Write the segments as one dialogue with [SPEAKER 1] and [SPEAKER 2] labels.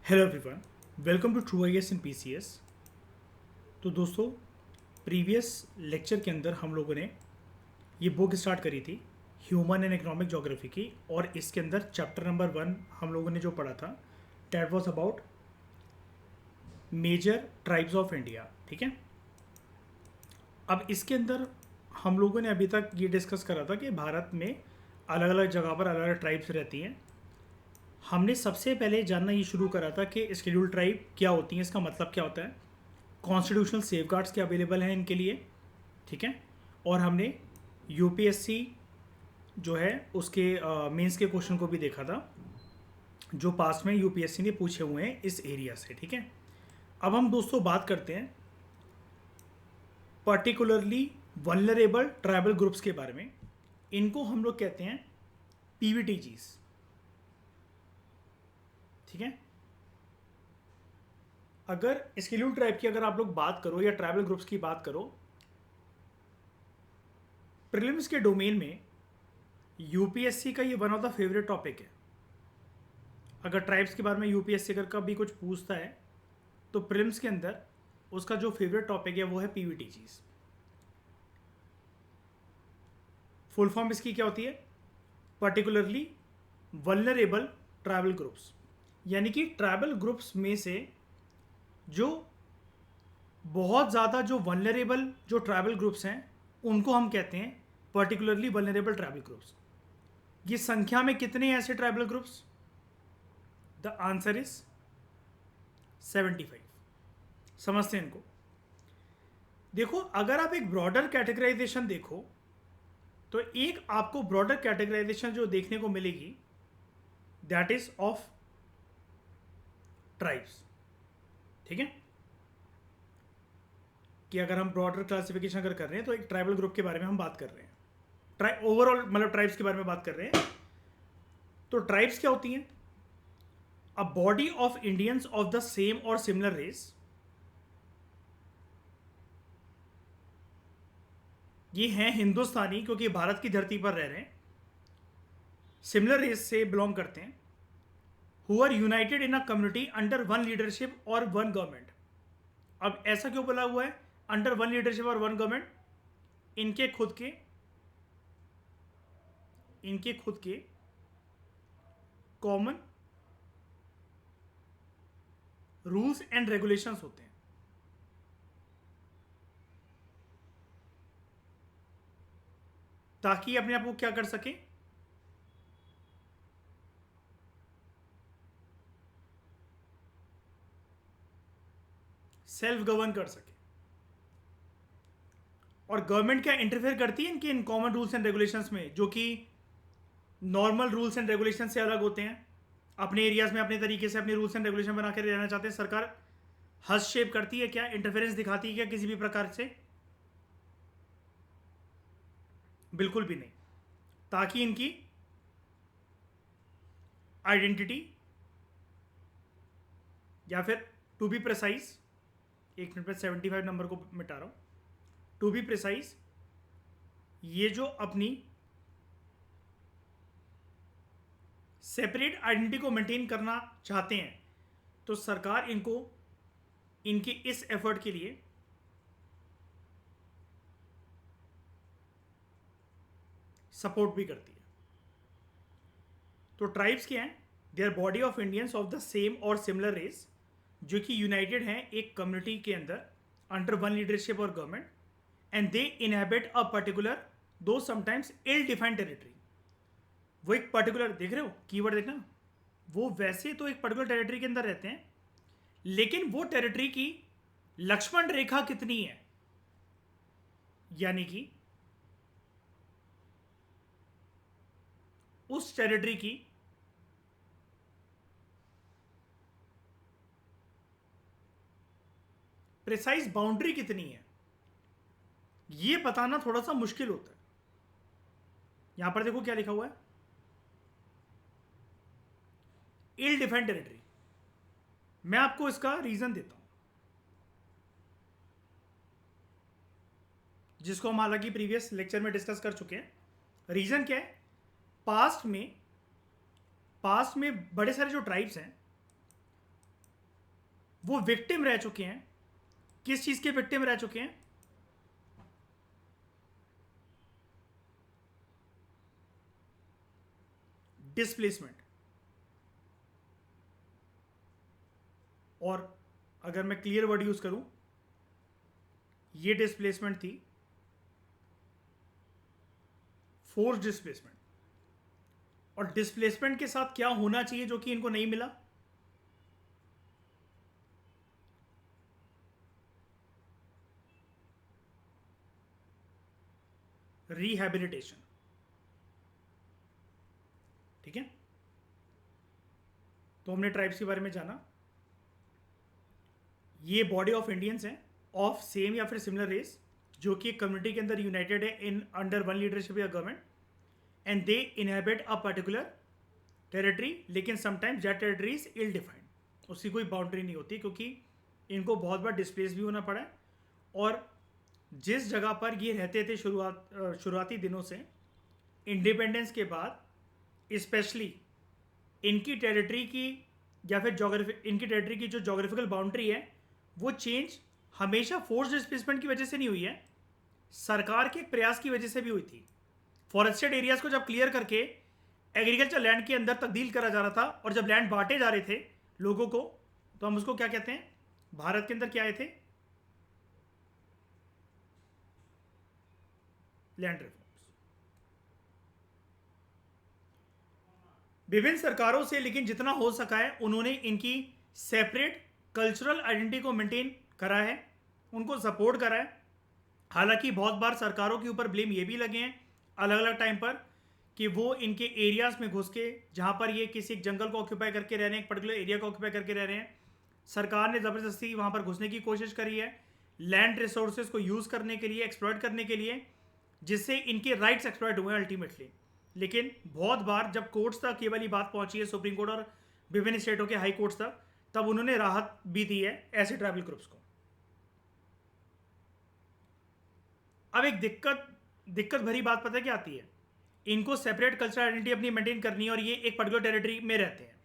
[SPEAKER 1] Hello everyone, welcome to True IAS in PCS. तो दोस्तों, previous lecture के अंदर हम लोगों ने ये बुक स्टार्ट करी थी ह्यूमन एंड इकोनॉमिक ज्योग्राफी की, और इसके अंदर चैप्टर नंबर 1 हम लोगों ने जो पढ़ा था that was about major tribes of India. ठीक है, अब इसके अंदर हम लोगों ने अभी तक ये डिस्कस करा था कि भारत में अलग अलग जगह पर अलग अलग ट्राइब्स रहती हैं। हमने सबसे पहले जानना ये शुरू करा था कि शेड्यूल ट्राइब क्या होती हैं, इसका मतलब क्या होता है, कॉन्स्टिट्यूशनल सेफगार्ड्स क्या अवेलेबल हैं इनके लिए। ठीक है, और हमने यूपीएससी जो है उसके मेंस के क्वेश्चन को भी देखा था जो पास में यूपीएससी ने पूछे हुए हैं इस एरिया से। ठीक है, अब हम दोस्तों बात करते हैं पर्टिकुलरली वल्नरेबल ट्राइबल ग्रुप्स के बारे में। इनको हम लोग कहते हैं पीवीटीजीज। ठीक है, अगर स्केड्यूल ट्राइब की अगर आप लोग बात करो या ट्राइबल ग्रुप्स की बात करो, प्रीलिम्स के डोमेन में यूपीएससी का ये one of the favourite topic है। अगर ट्राइब्स के बारे में यूपीएससी अगर कभी कुछ पूछता है तो प्रीलिम्स के अंदर उसका जो फेवरेट टॉपिक है वो है पीवीटीजीज। फुल फॉर्म इसकी क्या होती है? पर्टिकुलरली वल्नरेबल ट्राइबल ग्रुप्स, यानी कि ट्राइबल ग्रुप्स में से जो बहुत ज़्यादा जो वल्नरेबल जो ट्राइबल ग्रुप्स हैं उनको हम कहते हैं पर्टिकुलरली वल्नरेबल ट्राइबल ग्रुप्स। ये संख्या में कितने हैं ऐसे tribal groups? The answer is 75। समझते हैं इनको। देखो, अगर आप एक ब्रॉडर कैटेगराइजेशन देखो तो एक आपको ब्रॉडर कैटेगराइजेशन जो देखने को मिलेगी दैट इज ऑफ ट्राइब्स। ठीक है, कि अगर हम ब्रॉडर क्लासिफिकेशन अगर कर रहे हैं तो एक ट्राइबल ग्रुप के बारे में हम बात कर रहे हैं, ओवरऑल मतलब ट्राइब्स के बारे में बात कर रहे हैं। तो ट्राइब्स क्या होती हैं? A body of Indians of the same और सिमिलर रेस। ये हैं हिंदुस्तानी क्योंकि भारत की धरती पर रह रहे हैं, सिमिलर रेस से बिलोंग करते हैं, who are united in a community under one leadership और वन गवर्नमेंट। अब ऐसा क्यों बोला हुआ है अंडर वन लीडरशिप और वन गवर्नमेंट? इनके खुद के इनके खुद के कॉमन रूल्स एंड रेगुलेशंस होते हैं। ताकि अपने आप को क्या कर सके, सेल्फ गवर्न कर सके। और गवर्नमेंट क्या इंटरफेयर करती है इनके in common rules and regulations में, जो कि नॉर्मल रूल्स एंड रेगुलेशन से अलग होते हैं। अपने एरियाज में अपने तरीके से अपने रूल्स एंड रेगुलेशन बना कर रहना चाहते हैं, सरकार हस्तक्षेप करती है क्या, इंटरफेरेंस दिखाती है क्या किसी भी प्रकार से? बिल्कुल भी नहीं। ताकि इनकी आइडेंटिटी, या फिर टू बी प्रिसाइज, एक मिनट में 75 नंबर को मिटा रहा हूं, टू बी प्रिसाइज, ये जो अपनी सेपरेट आइडेंटिटी को मेंटेन करना चाहते हैं तो सरकार इनको इनके इस एफर्ट के लिए सपोर्ट भी करती है। तो ट्राइब्स क्या हैं? They are body of Indians of the same और सिमिलर रेस, जो कि यूनाइटेड हैं एक कम्युनिटी के अंदर अंडर वन लीडरशिप और government, and they inhabit a particular though sometimes ill defined territory. वो एक पर्टिकुलर, देख रहे हो कीवर्ड देखना, वो वैसे तो एक पर्टिकुलर टेरिटरी के अंदर रहते हैं, लेकिन वो टेरिटरी की लक्ष्मण रेखा कितनी है, यानी कि उस टेरिटरी की प्रिसाइज बाउंड्री कितनी है, ये बताना थोड़ा सा मुश्किल होता है। यहां पर देखो क्या लिखा हुआ है, इल डिफाइंड टेरिटरी। मैं आपको इसका रीजन देता हूं, जिसको हम हालांकि प्रीवियस लेक्चर में डिस्कस कर चुके हैं। रीजन क्या है? पास्ट में बड़े सारे जो ट्राइब्स हैं वो विक्टिम रह चुके हैं। किस चीज के विक्टिम रह चुके हैं? डिस्प्लेसमेंट। और अगर मैं क्लियर वर्ड यूज करूं, ये डिस्प्लेसमेंट थी फोर्स डिस्प्लेसमेंट। और डिस्प्लेसमेंट के साथ क्या होना चाहिए जो कि इनको नहीं मिला? रिहैबिलिटेशन। ठीक है, तो हमने ट्राइब्स के बारे में जाना। ये बॉडी ऑफ इंडियंस हैं ऑफ सेम या फिर सिमिलर रेस, जो कि एक कम्युनिटी के अंदर यूनाइटेड है इन अंडर वन लीडरशिप या government, and they inhabit a particular territory, लेकिन sometimes that territory is ill defined, उसकी कोई बाउंड्री नहीं होती, क्योंकि इनको बहुत बार डिस्प्लेस भी होना पड़ा है। और जिस जगह पर ये रहते थे शुरुआती दिनों से, इंडिपेंडेंस के बाद स्पेशली इनकी टेरिटरी की या फिर इनकी टेरिटरी की जो जोग्राफिकल बाउंड्री है वो चेंज हमेशा फोर्स डिस्प्लेसमेंट की वजह से नहीं हुई है, सरकार के एक प्रयास की वजह से भी हुई थी। फॉरेस्टेड एरियाज को जब क्लियर करके एग्रीकल्चर लैंड के अंदर तब्दील करा जा रहा था, और जब लैंड बांटे जा रहे थे लोगों को, तो हम उसको क्या कहते हैं? भारत के अंदर क्या आए थे? Land reforms. विभिन्न सरकारों से लेकिन जितना हो सका है उन्होंने इनकी सेपरेट कल्चरल आइडेंटिटी को मेंटेन करा है, उनको सपोर्ट करा है। हालांकि बहुत बार सरकारों के ऊपर ब्लेम ये भी लगे हैं अलग अलग टाइम पर कि वो इनके एरियाज में घुस के, जहाँ पर ये किसी एक जंगल को ऑक्यूपाई करके रह रहे हैं, एक पर्टिकुलर एरिया को ऑक्यूपाई करके रह रहे हैं, सरकार ने ज़बरदस्ती वहाँ पर घुसने की कोशिश करी है लैंड रिसोर्सेज को यूज़ करने के लिए, एक्सप्लॉयट करने के लिए, जिससे इनके राइट्स एक्सप्लॉयट हुए अल्टीमेटली। लेकिन बहुत बार जब कोर्ट्स तक ये वाली बात पहुंची है, सुप्रीम कोर्ट और विभिन्न स्टेटों के हाई कोर्ट्स तक, तब उन्होंने राहत भी दी है ऐसे ट्राइबल ग्रुप्स को। अब एक दिक्कत भरी बात पता है क्या आती है? इनको सेपरेट कल्चरल आइडेंटिटी अपनी मेंटेन करनी है और ये एक पर्टिकुलर टेरिटरी में रहते हैं।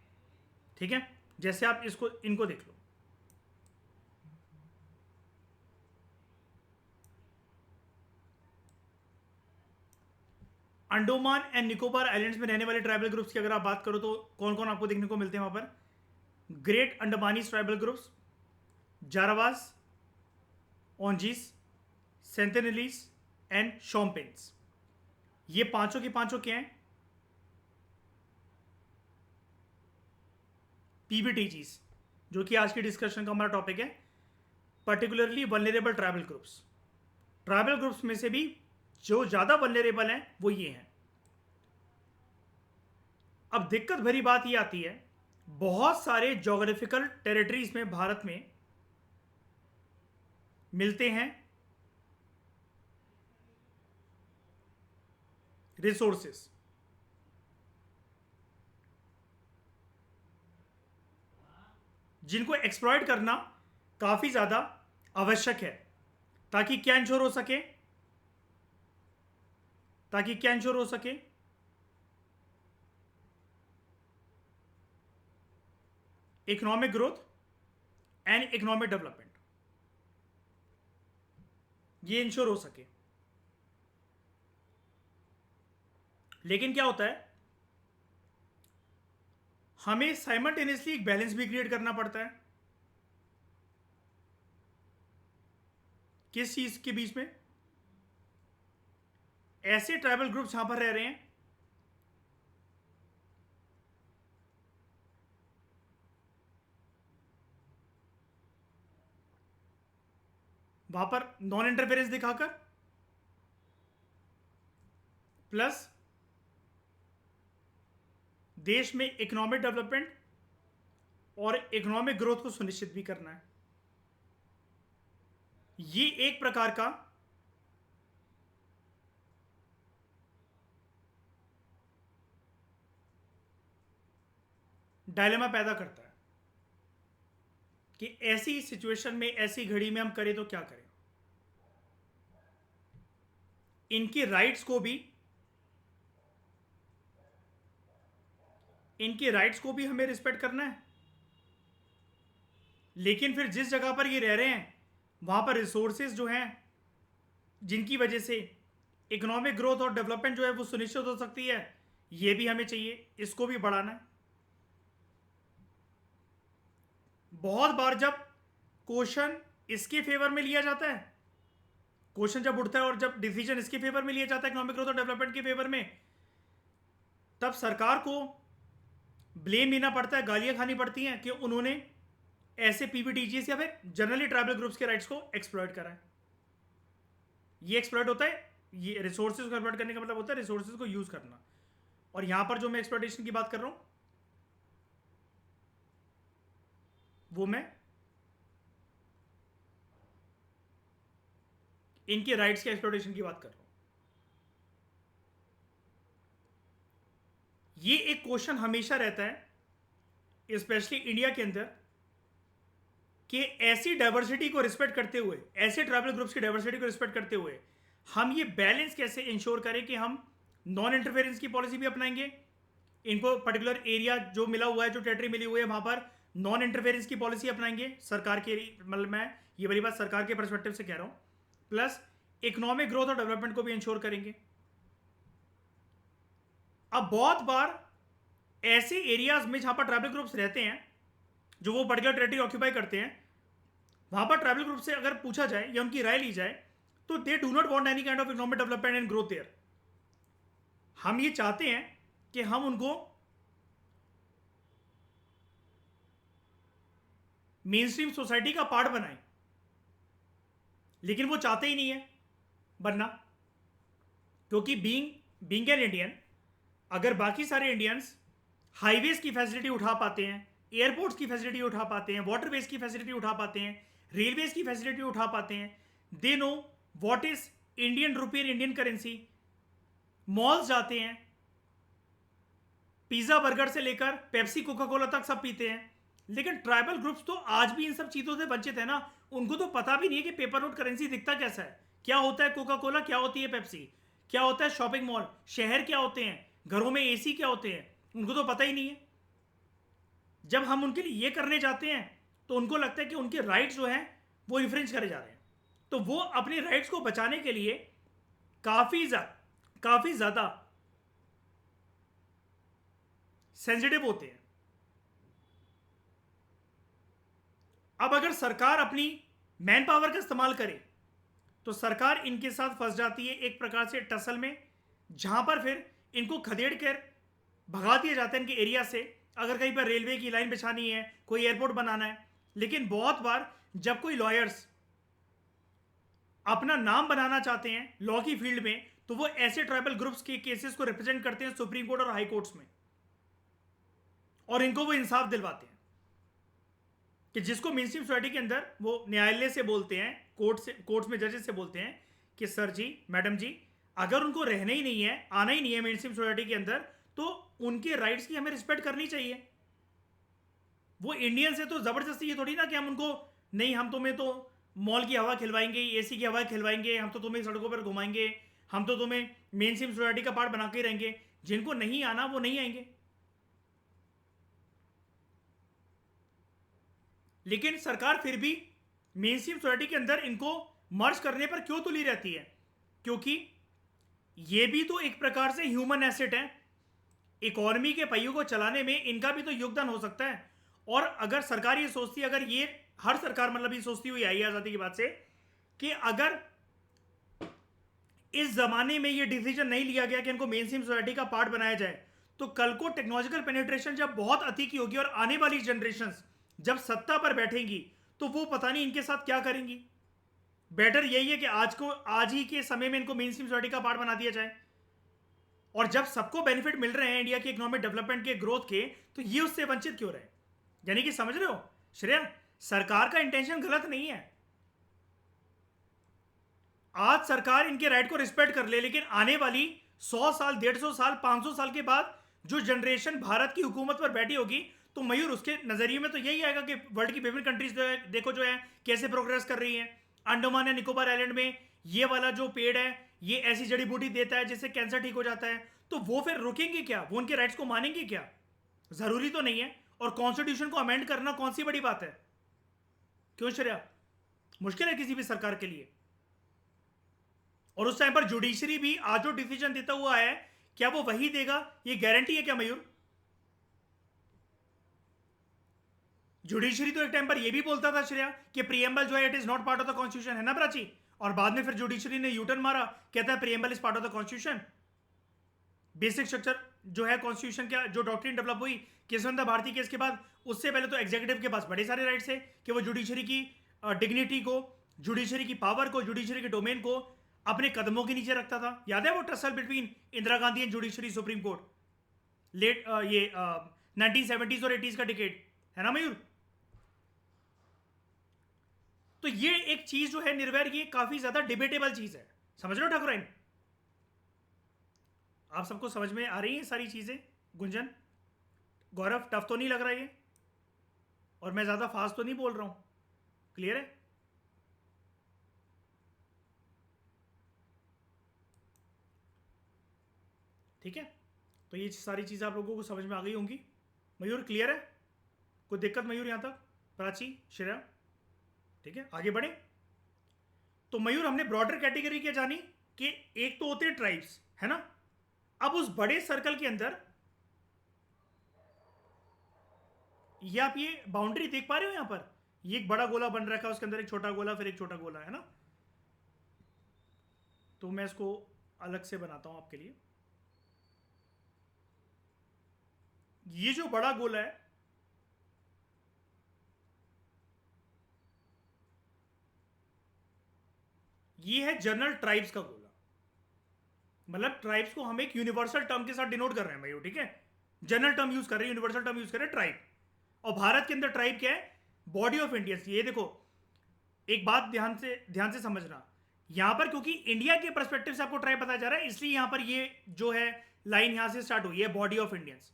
[SPEAKER 1] ठीक है, जैसे आप इनको देख लो, अंडोमान एंड निकोबार आइलैंड्स में रहने वाले ट्राइबल ग्रुप्स की अगर आप बात करो तो कौन कौन आपको देखने को मिलते हैं वहां पर? Great Andamanese tribal groups, Jarawas, Onges, Sentinelese and Shompens. ये पांचों के पांचों क्या हैं? पीबीटीजीज, जो कि आज की डिस्कशन का हमारा टॉपिक है, particularly vulnerable tribal groups. Tribal groups में से भी जो ज्यादा वल्नरेबल हैं वो ये हैं। अब दिक्कत भरी बात ये आती है, बहुत सारे जोग्राफिकल टेरिटरीज में भारत में मिलते हैं रिसोर्सेस, जिनको एक्सप्लॉयट करना काफी ज्यादा आवश्यक है, ताकि क्या इंश्योर हो सके? Economic growth and economic development, ये इंश्योर हो सके। लेकिन क्या होता है, हमें साइमल्टेनियसली एक बैलेंस भी क्रिएट करना पड़ता है। किस चीज के बीच में? ऐसे ट्राइबल ग्रुप्स यहां पर रह रहे हैं वहां पर नॉन इंटरफेरेंस दिखाकर, प्लस देश में इकोनॉमिक डेवलपमेंट और इकोनॉमिक ग्रोथ को सुनिश्चित भी करना है। ये एक प्रकार का डायलेमा पैदा करता है कि ऐसी सिचुएशन में, ऐसी घड़ी में हम करें तो क्या करें। इनकी राइट्स को भी हमें रिस्पेक्ट करना है, लेकिन फिर जिस जगह पर ये रह रहे हैं वहां पर रिसोर्सेज जो हैं जिनकी वजह से इकोनॉमिक ग्रोथ और डेवलपमेंट जो है वो सुनिश्चित हो सकती है, ये भी हमें चाहिए, इसको भी बढ़ाना है। बहुत बार जब क्वेश्चन इसके फेवर में लिया जाता है, क्वेश्चन जब उठता है और जब डिसीजन इसके फेवर में लिया जाता है इकोनॉमिक ग्रोथ और डेवलपमेंट के फेवर में, तब सरकार को ब्लेम लेना पड़ता है, गालियां खानी पड़ती हैं कि उन्होंने ऐसे पीपीटीजीएस या फिर जनरली ट्राइबल ग्रुप्स के राइट्स को एक्सप्लॉइट करा है। ये एक्सप्लॉइट होता है, ये रिसोर्सेज को एक्सप्लॉइट करने का मतलब होता है रिसोर्सेज को यूज करना। और यहां पर जो मैं एक्सप्लॉइटेशन की बात कर रहा हूं वो मैं इनके राइट्स के एक्सप्लॉइटेशन की बात कर रहा हूं। ये एक क्वेश्चन हमेशा रहता है स्पेशली इंडिया के अंदर कि ऐसी डाइवर्सिटी को रिस्पेक्ट करते हुए, ऐसे ट्राइबल ग्रुप्स की डाइवर्सिटी को रिस्पेक्ट करते हुए हम ये बैलेंस कैसे इंश्योर करें कि हम नॉन इंटरफेरेंस की पॉलिसी भी अपनाएंगे, इनको पर्टिकुलर एरिया जो मिला हुआ है, जो टेरिटरी मिली हुई है वहां पर नॉन इंटरफेरेंस की पॉलिसी अपनाएंगे सरकार के, मतलब मैं ये वाली बात सरकार के परस्पेक्टिव से कह रहा हूं, प्लस इकोनॉमिक ग्रोथ और डेवलपमेंट को भी इंश्योर करेंगे। अब बहुत बार ऐसे एरियाज में जहां पर ट्राइबल ग्रुप्स रहते हैं, जो वो पर्टिकुलर टेरिटरी ऑक्यूपाई करते हैं, वहां पर ट्राइबल ग्रुप से अगर पूछा जाए या उनकी राय ली जाए तो they do not want any kind of economic development and growth there. हम ये चाहते हैं कि हम उनको मेन स्ट्रीम सोसाइटी का पार्ट बनाएं, लेकिन वो चाहते ही नहीं है बनना, क्योंकि बीइंग एन इंडियन, अगर बाकी सारे इंडियंस हाईवेज की फैसिलिटी उठा पाते हैं, एयरपोर्ट्स की फैसिलिटी उठा पाते हैं, वाटरवेज की फैसिलिटी उठा पाते हैं, रेलवेज की फैसिलिटी उठा पाते हैं, they know what is Indian rupee and Indian currency, malls जाते हैं, पिज्जा बर्गर से लेकर पेप्सी कोका कोला तक सब पीते हैं। लेकिन ट्राइबल ग्रुप्स तो आज भी इन सब चीजों से वंचित है ना। उनको तो पता भी नहीं है कि पेपर नोट करेंसी दिखता कैसा है, क्या होता है कोका कोला, क्या होती है पेप्सी, क्या होता है शॉपिंग मॉल, शहर क्या होते हैं, घरों में एसी क्या होते हैं, उनको तो पता ही नहीं है। जब हम उनके लिए ये करने जाते हैं तो उनको लगता है कि उनके राइट्स जो हैं वो इन्फ्रिंज करे जा रहे हैं, तो वो अपने राइट्स को बचाने के लिए काफी ज्यादा सेंसिटिव होते हैं। अब अगर सरकार अपनी मैन पावर का इस्तेमाल करे तो सरकार इनके साथ फंस जाती है एक प्रकार से टसल में, जहां पर फिर इनको खदेड़ कर भगा दिया जाता है इनके एरिया से। अगर कहीं पर रेलवे की लाइन बिछानी है, कोई एयरपोर्ट बनाना है, लेकिन बहुत बार जब कोई लॉयर्स अपना नाम बनाना चाहते हैं लॉ की फील्ड में, तो वो ऐसे ट्राइबल ग्रुप्स के केसेस को रिप्रेजेंट करते हैं सुप्रीम कोर्ट और हाई कोर्ट्स में, और इनको वो इंसाफ दिलवाते हैं कि जिसको मेन स्ट्रीम सोसाइटी के अंदर वो न्यायालय से बोलते हैं, कोर्ट्स में जजेस से बोलते हैं कि सर जी, मैडम जी, अगर उनको रहना ही नहीं है, आना ही नहीं है मेन स्ट्रीम सोसाइटी के अंदर, तो उनके राइट्स की हमें रिस्पेक्ट करनी चाहिए। वो इंडियन से तो जबरदस्ती ये थोड़ी ना कि हम उनको, नहीं हम तुम्हें तो मॉल की हवा खिलवाएंगे, एसी की हवा खिलवाएंगे, हम तो तुम्हें सड़कों पर घुमाएंगे, हम तो तुम्हें मेन स्ट्रीम सोसाइटी का पार्ट बना के ही रहेंगे। जिनको नहीं आना वो नहीं आएंगे। लेकिन सरकार फिर भी मेन स्ट्रीम सोसाइटी के अंदर इनको मर्ज करने पर क्यों तुली रहती है? क्योंकि ये भी तो एक प्रकार से ह्यूमन एसेट है। इकोनॉमी के पहियों को चलाने में इनका भी तो योगदान हो सकता है। और अगर सरकार ये सोचती, अगर ये हर सरकार मतलब ये सोचती हुई आई आजादी की बात से कि अगर इस जमाने में ये डिसीजन नहीं लिया गया कि इनको मेन स्ट्रीम सोसाइटी का पार्ट बनाया जाए, तो कल को टेक्नोलॉजिकल पेनिट्रेशन जब बहुत अति की होगी और आने वाली जनरेशंस जब सत्ता पर बैठेंगी तो वो पता नहीं इनके साथ क्या करेंगी। बेटर यही है कि आज ही के समय में इनको मेन स्ट्रीम सोसाइटी का पार्ट बना दिया जाए। और जब सबको बेनिफिट मिल रहे हैं इंडिया के इकोनॉमिक डेवलपमेंट के, ग्रोथ के, तो ये उससे वंचित क्यों रहे? यानी कि समझ रहे हो श्रेया, सरकार का इंटेंशन गलत नहीं है। आज सरकार इनके राइट को रिस्पेक्ट कर ले, लेकिन आने वाली 100 साल, 150 साल, 500 साल के बाद जो जनरेशन भारत की हुकूमत पर बैठी होगी, तो मयूर उसके नजरिए में तो यही आएगा कि वर्ल्ड की विभिन्न कंट्रीज जो है, देखो जो है कैसे प्रोग्रेस कर रही है। अंडमान या निकोबार आइलैंड में ये वाला जो पेड़ है, ये ऐसी जड़ी बूटी देता है जिससे कैंसर ठीक हो जाता है। तो वो फिर रुकेंगे क्या? वो उनके राइट्स को मानेंगे क्या? जरूरी तो नहीं है। और कॉन्स्टिट्यूशन को अमेंड करना कौन सी बड़ी बात है? क्यों श्रेया? मुश्किल है किसी भी सरकार के लिए। और उस टाइम पर जुडिशरी भी आज जो डिसीजन देता हुआ है, क्या वो वही देगा? ये गारंटी है क्या मयूर? जुडिशरी तो एक टाइम पर ये भी बोलता था श्रेया कि प्रीएम्बल जो है it is not part of the constitution, है ना प्राची? और बाद में फिर जुडिशरी ने यूटर्न मारा, कहता है preamble is part of the constitution. Basic structure जो है कॉन्स्टिट्यूशन का, जो डॉक्ट्रिन डेवलप हुई केशवंत भारती केस के बाद, उससे पहले तो एग्जीक्यूटिव के पास बड़े सारे राइट्स है कि वो जुडिशरी की डिग्निटी को, जुडिशरी की पावर को, जुडिशरी के डोमेन को अपने कदमों के नीचे रखता था। याद है वो tussle between Indira Gandhi and judiciary supreme court, late ये 1970s और 80s का डिकेड, है ना मयूर? तो ये एक चीज जो है निर्वैर, ये काफी ज्यादा डिबेटेबल चीज है। समझ रहे हो ठाकुराइन? आप सबको समझ में आ रही है सारी चीजें? गुंजन, गौरव, टफ तो नहीं लग रहा ये? और मैं ज्यादा फास्ट तो नहीं बोल रहा हूं? क्लियर है? ठीक है, तो ये सारी चीजें आप लोगों को समझ में आ गई होंगी। मयूर क्लियर है? कोई दिक्कत मयूर यहां तक? प्राची, श्रेया, ठीक है, आगे बढ़े। तो मयूर हमने ब्रॉडर कैटेगरी क्या जानी कि एक तो होते हैं ट्राइब्स, है ना? अब उस बड़े सर्कल के अंदर ये आप ये बाउंड्री देख पा रहे हो? यहां पर ये एक बड़ा गोला बन रखा है, उसके अंदर एक छोटा गोला, फिर एक छोटा गोला, है ना? तो मैं इसको अलग से बनाता हूं आपके लिए। ये जो बड़ा गोला है, ये है जनरल ट्राइब्स का गोला। मतलब ट्राइब्स को हम एक यूनिवर्सल टर्म के साथ डिनोट कर रहे हैं भाई, ठीक है? जनरल टर्म यूज कर रहे हैं, यूनिवर्सल टर्म यूज कर रहे हैं, ट्राइब। और भारत के अंदर ट्राइब क्या है? Body of Indians. ये देखो, एक बात ध्यान से समझना, यहां पर क्योंकि इंडिया के परस्पेक्टिव से आपको ट्राइब बताया जा रहा है, इसलिए यहां पर ये जो है लाइन यहां से स्टार्ट हुई है, बॉडी ऑफ इंडियंस।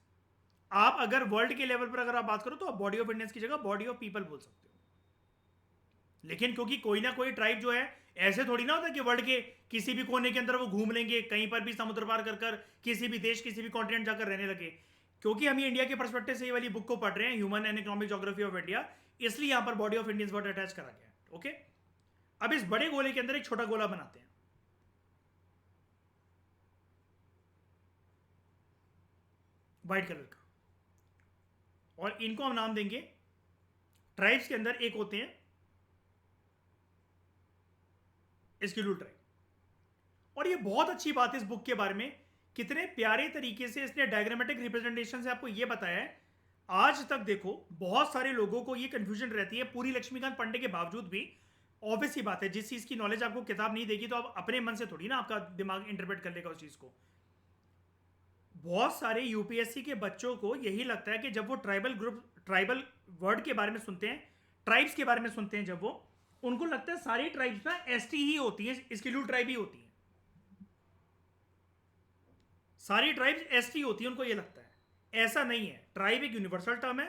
[SPEAKER 1] आप अगर वर्ल्ड के लेवल पर अगर आप बात करो तो आप बॉडी ऑफ इंडियंस की जगह बॉडी ऑफ पीपल बोल सकते हो। लेकिन क्योंकि कोई ना कोई ट्राइब जो है, ऐसे थोड़ी ना होता कि वर्ल्ड के किसी भी कोने के अंदर वो घूम लेंगे, कहीं पर भी समुद्र पार कर कर किसी भी देश, किसी भी कॉन्टिनेंट जाकर रहने लगे। क्योंकि हम ये इंडिया के परस्पेक्टिव से ये वाली बुक को पढ़ रहे हैं, human and economic geography of India, इसलिए यहां पर body of Indians word attach करा गया है। ओके, अब इस बड़े गोले के अंदर एक छोटा गोला बनाते हैं, व्हाइट कलर का, और इनको हम नाम देंगे, ट्राइब्स के अंदर एक होते हैं स्केड्यूल ट्राइब। और ये बहुत अच्छी बात है इस बुक के बारे में, कितने प्यारे तरीके से इसने डायग्रामेटिक रिप्रेजेंटेशन से आपको ये बताया है। आज तक देखो बहुत सारे लोगों को ये कंफ्यूजन रहती है, पूरी लक्ष्मीकांत पढ़ने के बावजूद भी। ऑब्वियस ही बात है, जिस चीज की नॉलेज आपको किताब नहीं देगी तो आप अपने मन से थोड़ी ना आपका दिमाग इंटरप्रेट कर लेगा उस चीज को। बहुत सारे यूपीएससी के बच्चों को यही लगता है कि जब वो ट्राइबल वर्ड के बारे में सुनते हैं, ट्राइब्स के बारे में सुनते हैं, जब वो, उनको लगता है सारी ट्राइब्स में एसटी ही होती है, स्केड्यूल ट्राइब ही होती है, सारी ट्राइब्स एसटी होती है, उनको ये लगता है। ऐसा नहीं है, ट्राइब एक यूनिवर्सल टर्म है।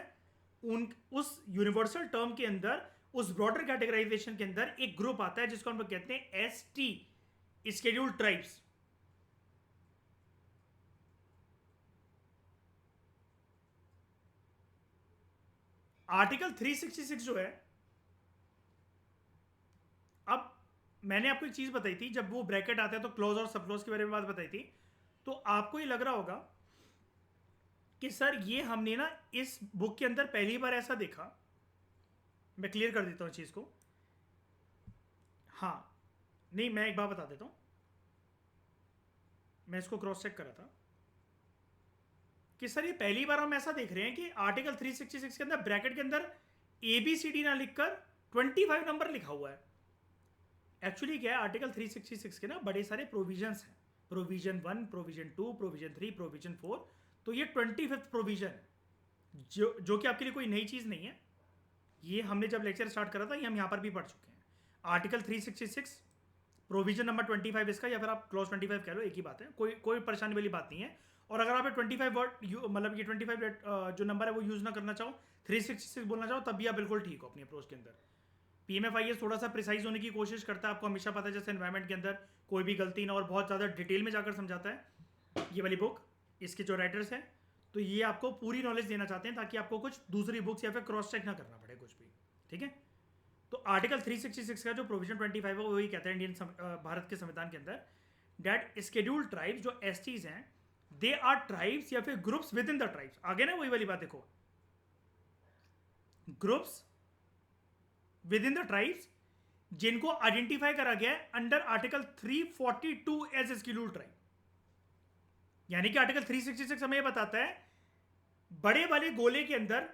[SPEAKER 1] उस यूनिवर्सल टर्म के अंदर, उस ब्रॉडर कैटेगराइजेशन के अंदर एक ग्रुप आता है जिसको हम लोग कहते हैं एसटी, स्केड्यूल ट्राइब्स। आर्टिकल 366 जो है, अब मैंने आपको एक चीज बताई थी, जब वो ब्रैकेट आता है तो क्लोज और सब क्लोज के बारे में बात बताई थी, तो आपको ये लग रहा होगा कि सर ये हमने ना इस बुक के अंदर पहली बार ऐसा देखा। मैं क्लियर कर देता हूँ चीज को। हाँ, नहीं, मैं एक बार बता देता हूँ, मैं इसको क्रॉस चेक करा था कि सर ये पहली बार हम ऐसा देख रहे हैं कि आर्टिकल 366 के अंदर ब्रैकेट के अंदर ABCD ना लिखकर 25 नंबर लिखा हुआ है। एक्चुअली क्या है, आर्टिकल 366 के ना बड़े सारे प्रोविजंस हैं, प्रोविजन 1, प्रोविजन 2, प्रोविजन 3, प्रोविजन 4। तो ये 25th प्रोविजन है, जो कि आपके लिए कोई नई चीज़ नहीं है। ये हमने जब लेक्चर स्टार्ट करा था, ये हम यहाँ पर भी पढ़ चुके हैं। आर्टिकल 366 प्रोविजन नंबर 25 इसका, या फिर आप क्लॉज 25 कह लो, एक ही बात है, कोई परेशानी वाली बात नहीं है। और अगर आप 25 वर्ड मतलब ये 25 जो नंबर है वो यूज़ ना करना चाहो, 366 बोलना चाहो, तब भी आप बिल्कुल ठीक हो अपनी अप्रोच के अंदर। PMFIS थोड़ा सा प्रिसाइज होने की कोशिश करता है, आपको हमेशा पता है, जैसे एनवायरमेंट के अंदर कोई भी गलती ना, और बहुत ज़्यादा डिटेल में जाकर समझाता है ये वाली बुक, इसके जो राइटर्स हैं। तो ये आपको पूरी नॉलेज देना चाहते हैं ताकि आपको कुछ दूसरी बुक्स या फिर क्रॉस चेक ना करना पड़े कुछ भी, ठीक है? तो आर्टिकल 366 का जो प्रोविजन 25 है वो वही कहता है भारत के संविधान के अंदर दैट स्केड्यूल्ड ट्राइब्स जो एसटीज हैं दे आर ट्राइब्स या फिर groups within the tribes. आगे ना वही वाली बात देखो, groups within the tribes जिनको आइडेंटिफाई करा गया है under article 342 as scheduled tribe. यानी कि आर्टिकल 366 हमें बताता है बड़े वाले गोले के अंदर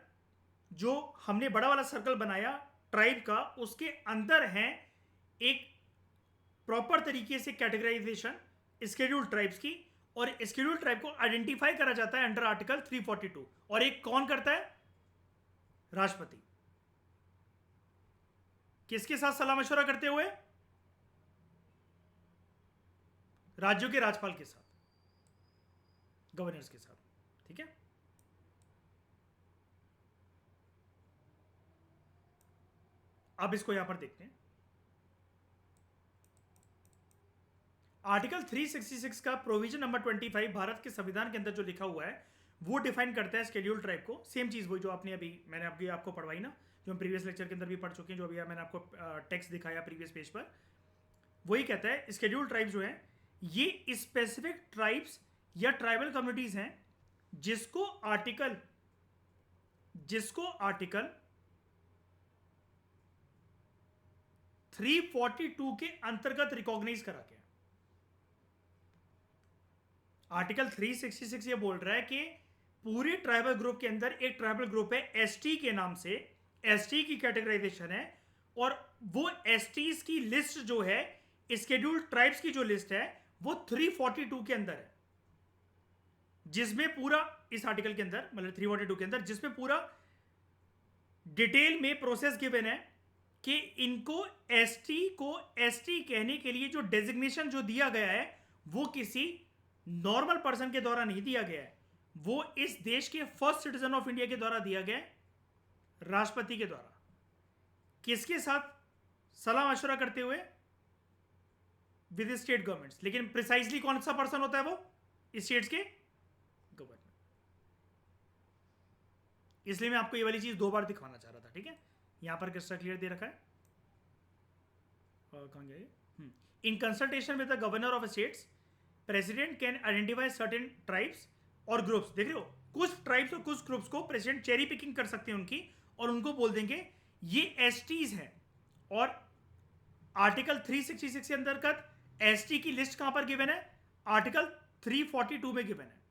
[SPEAKER 1] जो हमने बड़ा वाला सर्कल बनाया ट्राइब का, उसके अंदर है एक प्रॉपर तरीके से कैटेगराइजेशन स्केड्यूल्ड ट्राइब्स की, और स्केड्यूल्ड ट्राइब को आइडेंटिफाई करा जाता है अंडर आर्टिकल 342। और एक कौन करता है? राष्ट्रपति। किसके साथ सलाह मशवरा करते हुए? राज्यों के राज्यपाल के साथ, गवर्नर्स के साथ। ठीक है, अब इसको यहां पर देखते हैं। आर्टिकल 366 का प्रोविजन नंबर 25 भारत के संविधान के अंदर जो लिखा हुआ है वो डिफाइन करता है शेड्यूल ट्राइब को। सेम चीज वही जो मैंने आपको पढ़वाई ना, जो हम प्रीवियस लेक्चर के अंदर भी पढ़ चुके हैं, जो अभी मैंने आपको टेक्स्ट दिखाया प्रीवियस पेज पर, वही कहता है शेड्यूल ट्राइब्स जो है ये स्पेसिफिक ट्राइब्स या ट्राइबल कम्युनिटीज हैं जिसको आर्टिकल 342 के अंतर्गत रिकॉग्नाइज करा गया। आर्टिकल 366 ये बोल रहा है कि पूरे ट्राइबल ग्रुप के अंदर एक ट्राइबल ग्रुप है एसटी के नाम से, एसटी की कैटेगराइजेशन है, और वो एसटीज की लिस्ट जो है शेड्यूल्ड ट्राइब्स की जो लिस्ट है वो 342 के अंदर है, जिसमें पूरा इस आर्टिकल के अंदर मतलब 342 के अंदर जिसमें पूरा डिटेल में प्रोसेस गिवन है कि इनको एसटी को एसटी कहने के लिए जो डेजिग्नेशन जो दिया गया है वो किसी नॉर्मल पर्सन के द्वारा नहीं दिया गया है, वो इस देश के फर्स्ट सिटीजन ऑफ इंडिया के द्वारा दिया गया है, राष्ट्रपति के द्वारा। किसके साथ? सलाह मशवरा करते हुए विद स्टेट गवर्नमेंट्स। लेकिन प्रिसाइजली कौन सा पर्सन होता है वो? स्टेट्स के गवर्नर। इसलिए मैं आपको ये वाली चीज 2 बार दिखाना चाह रहा था। ठीक है, यहां पर किसका क्लियर दे रखा है, कहां गया ये? In consultation with the governor of states president can identify certain tribes और ग्रुप्स। देख रहे हो, कुछ ट्राइब्स और कुछ ग्रुप्स को प्रेसिडेंट चेरी पिकिंग कर सकते हैं उनकी, और उनको बोल देंगे ये एसटीज हैं। और आर्टिकल 366 के अंतर्गत एसटी की लिस्ट कहां पर गिवन है? आर्टिकल 342 में गिवन है।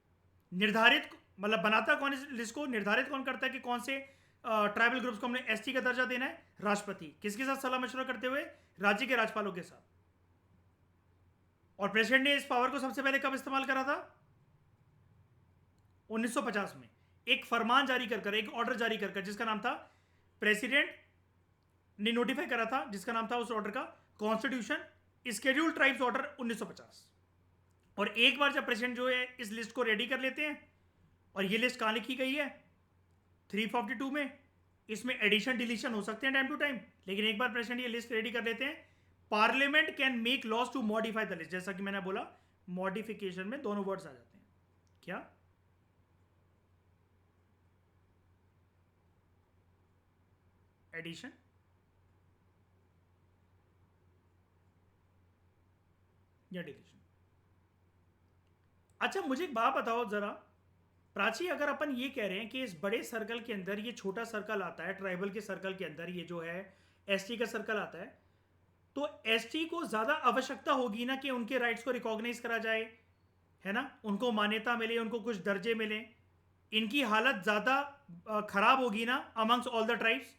[SPEAKER 1] निर्धारित मतलब बनाता कौन इस लिस्ट को? निर्धारित कौन करता है कि कौन से ट्राइबल ग्रुप्स को हमने एसटी का दर्जा देना है? राष्ट्रपति। किसके साथ सलाह मशवरा करते हुए? राज्य के राज्यपालों के साथ। और प्रेसिडेंट ने इस पावर को सबसे पहले कब इस्तेमाल करा था? 1950 में एक फरमान जारी कर एक ऑर्डर जारी कर जिसका नाम था, प्रेसिडेंट ने नोटिफाई करा था, जिसका नाम था उस ऑर्डर का कॉन्स्टिट्यूशन स्केड्यूल ट्राइब्स ऑर्डर 1950। और एक बार जब प्रेसिडेंट जो है इस लिस्ट को रेडी कर लेते हैं, और ये लिस्ट कहां लिखी गई है? 342 में। इसमें एडिशन डिलीशन हो सकते हैं टाइम टू टाइम, लेकिन एक बार प्रेसिडेंट ये लिस्ट रेडी कर लेते हैं, parliament can make laws to modify the list. जैसा कि मैंने बोला, मॉडिफिकेशन में दोनों वर्ड्स आ जाते हैं। क्या? एडिशन या डिलीशन। अच्छा, मुझे एक बात बताओ जरा प्राची, अगर अपन ये कह रहे हैं कि इस बड़े सर्कल के अंदर ये छोटा सर्कल आता है, ट्राइबल के सर्कल के अंदर ये जो है एसटी का सर्कल आता है, तो एसटी को ज्यादा आवश्यकता होगी ना कि उनके राइट्स को रिकॉग्नाइज करा जाए, है ना, उनको मान्यता मिले, उनको कुछ दर्जे मिले, इनकी हालत ज्यादा खराब होगी ना अमंग्स ऑल द ट्राइब्स।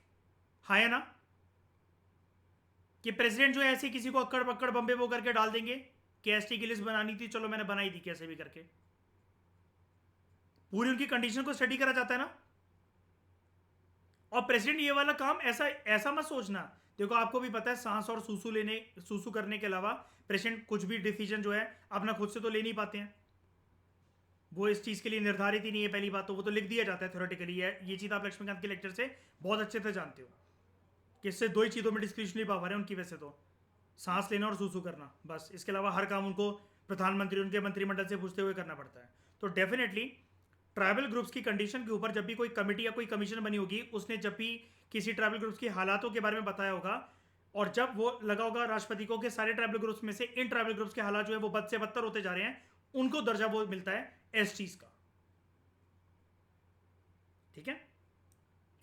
[SPEAKER 1] हाँ है ना? कि प्रेसिडेंट जो है ऐसे किसी को अक्कड़ पक्कड़ बम्बे वो करके डाल देंगे कि एसटी की लिस्ट बनानी थी, चलो मैंने बनाई दी कैसे भी करके। पूरी उनकी कंडीशन को स्टडी करा जाता है ना। और प्रेसिडेंट ये वाला काम ऐसा मत सोचना, देखो आपको भी पता है सांस और सूसू करने के अलावा प्रेसिडेंट कुछ भी डिसीजन जो है अपना खुद से तो ले नहीं पाते हैं, वो इस चीज के लिए निर्धारित ही नहीं है। पहली बात तो वो तो लिख दिया जाता है थ्योरेटिकली। ये चीज आप लक्ष्मीकांत के लेक्चर से बहुत अच्छे से जानते हो कि इससे 2 ही चीजों में डिस्क्रिप्शनरी पावर है उनकी, वैसे तो सांस लेना और सूसू करना, बस। इसके अलावा हर काम उनको प्रधानमंत्री उनके मंत्रिमंडल से पूछते हुए करना पड़ता है। तो डेफिनेटली ट्राइबल ग्रुप्स की कंडीशन के ऊपर जब भी कोई कमेटी या कोई कमीशन बनी होगी, उसने जब भी किसी ट्राइबल ग्रुप्स की हालातों के बारे में बताया होगा, और जब वो लगा होगा राष्ट्रपति को कि सारे ट्राइबल ग्रुप्स में से इन ट्राइबल ग्रुप्स के हालात जो है वो बद से बदतर होते जा रहे हैं, उनको दर्जा वो मिलता है एसटीज का। ठीक है,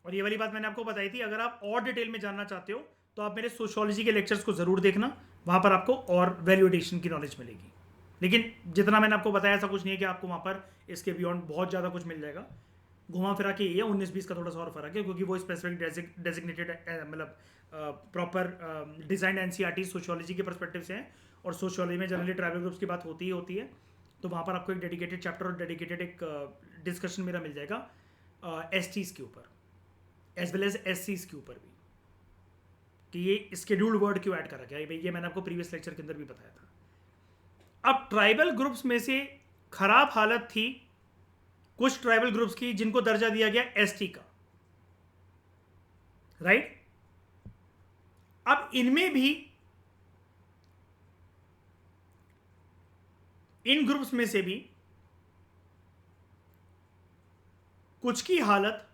[SPEAKER 1] और ये वाली बात मैंने आपको बताई थी। अगर आप और डिटेल में जानना चाहते हो तो आप मेरे सोशियोलॉजी के लेक्चर्स को जरूर देखना, वहां पर आपको और वैल्यू एडिशन की नॉलेज मिलेगी। लेकिन जितना मैंने आपको बताया ऐसा कुछ नहीं है कि आपको वहां पर इसके बियॉन्ड बहुत ज़्यादा कुछ मिल जाएगा। घुमा फिरा के ये 19-20 का थोड़ा सा और फर्क है, क्योंकि वो स्पेसिफिक डेजिग्नेटेड मतलब प्रॉपर डिजाइन एनसीईआरटी सोशियोलॉजी के परस्पेक्टिव से है, और सोशियोलॉजी में जनरली ट्राइबल ग्रुप्स की बात होती ही होती है। तो वहाँ पर आपको एक डेडिकेटेड चैप्टर और डेडिकेटेड एक डिस्कशन मेरा मिल जाएगा एसटीज के ऊपर, एज वेल एज एससीज के ऊपर भी, कि ये स्केड्यूल्ड वर्ड क्यों ऐड करा गया है। ये मैंने आपको प्रीवियस लेक्चर के अंदर भी बताया था। अब ट्राइबल ग्रुप्स में से खराब हालत थी कुछ ट्राइबल ग्रुप्स की जिनको दर्जा दिया गया एसटी का, राइट। अब इनमें भी इन ग्रुप्स में से भी कुछ की हालत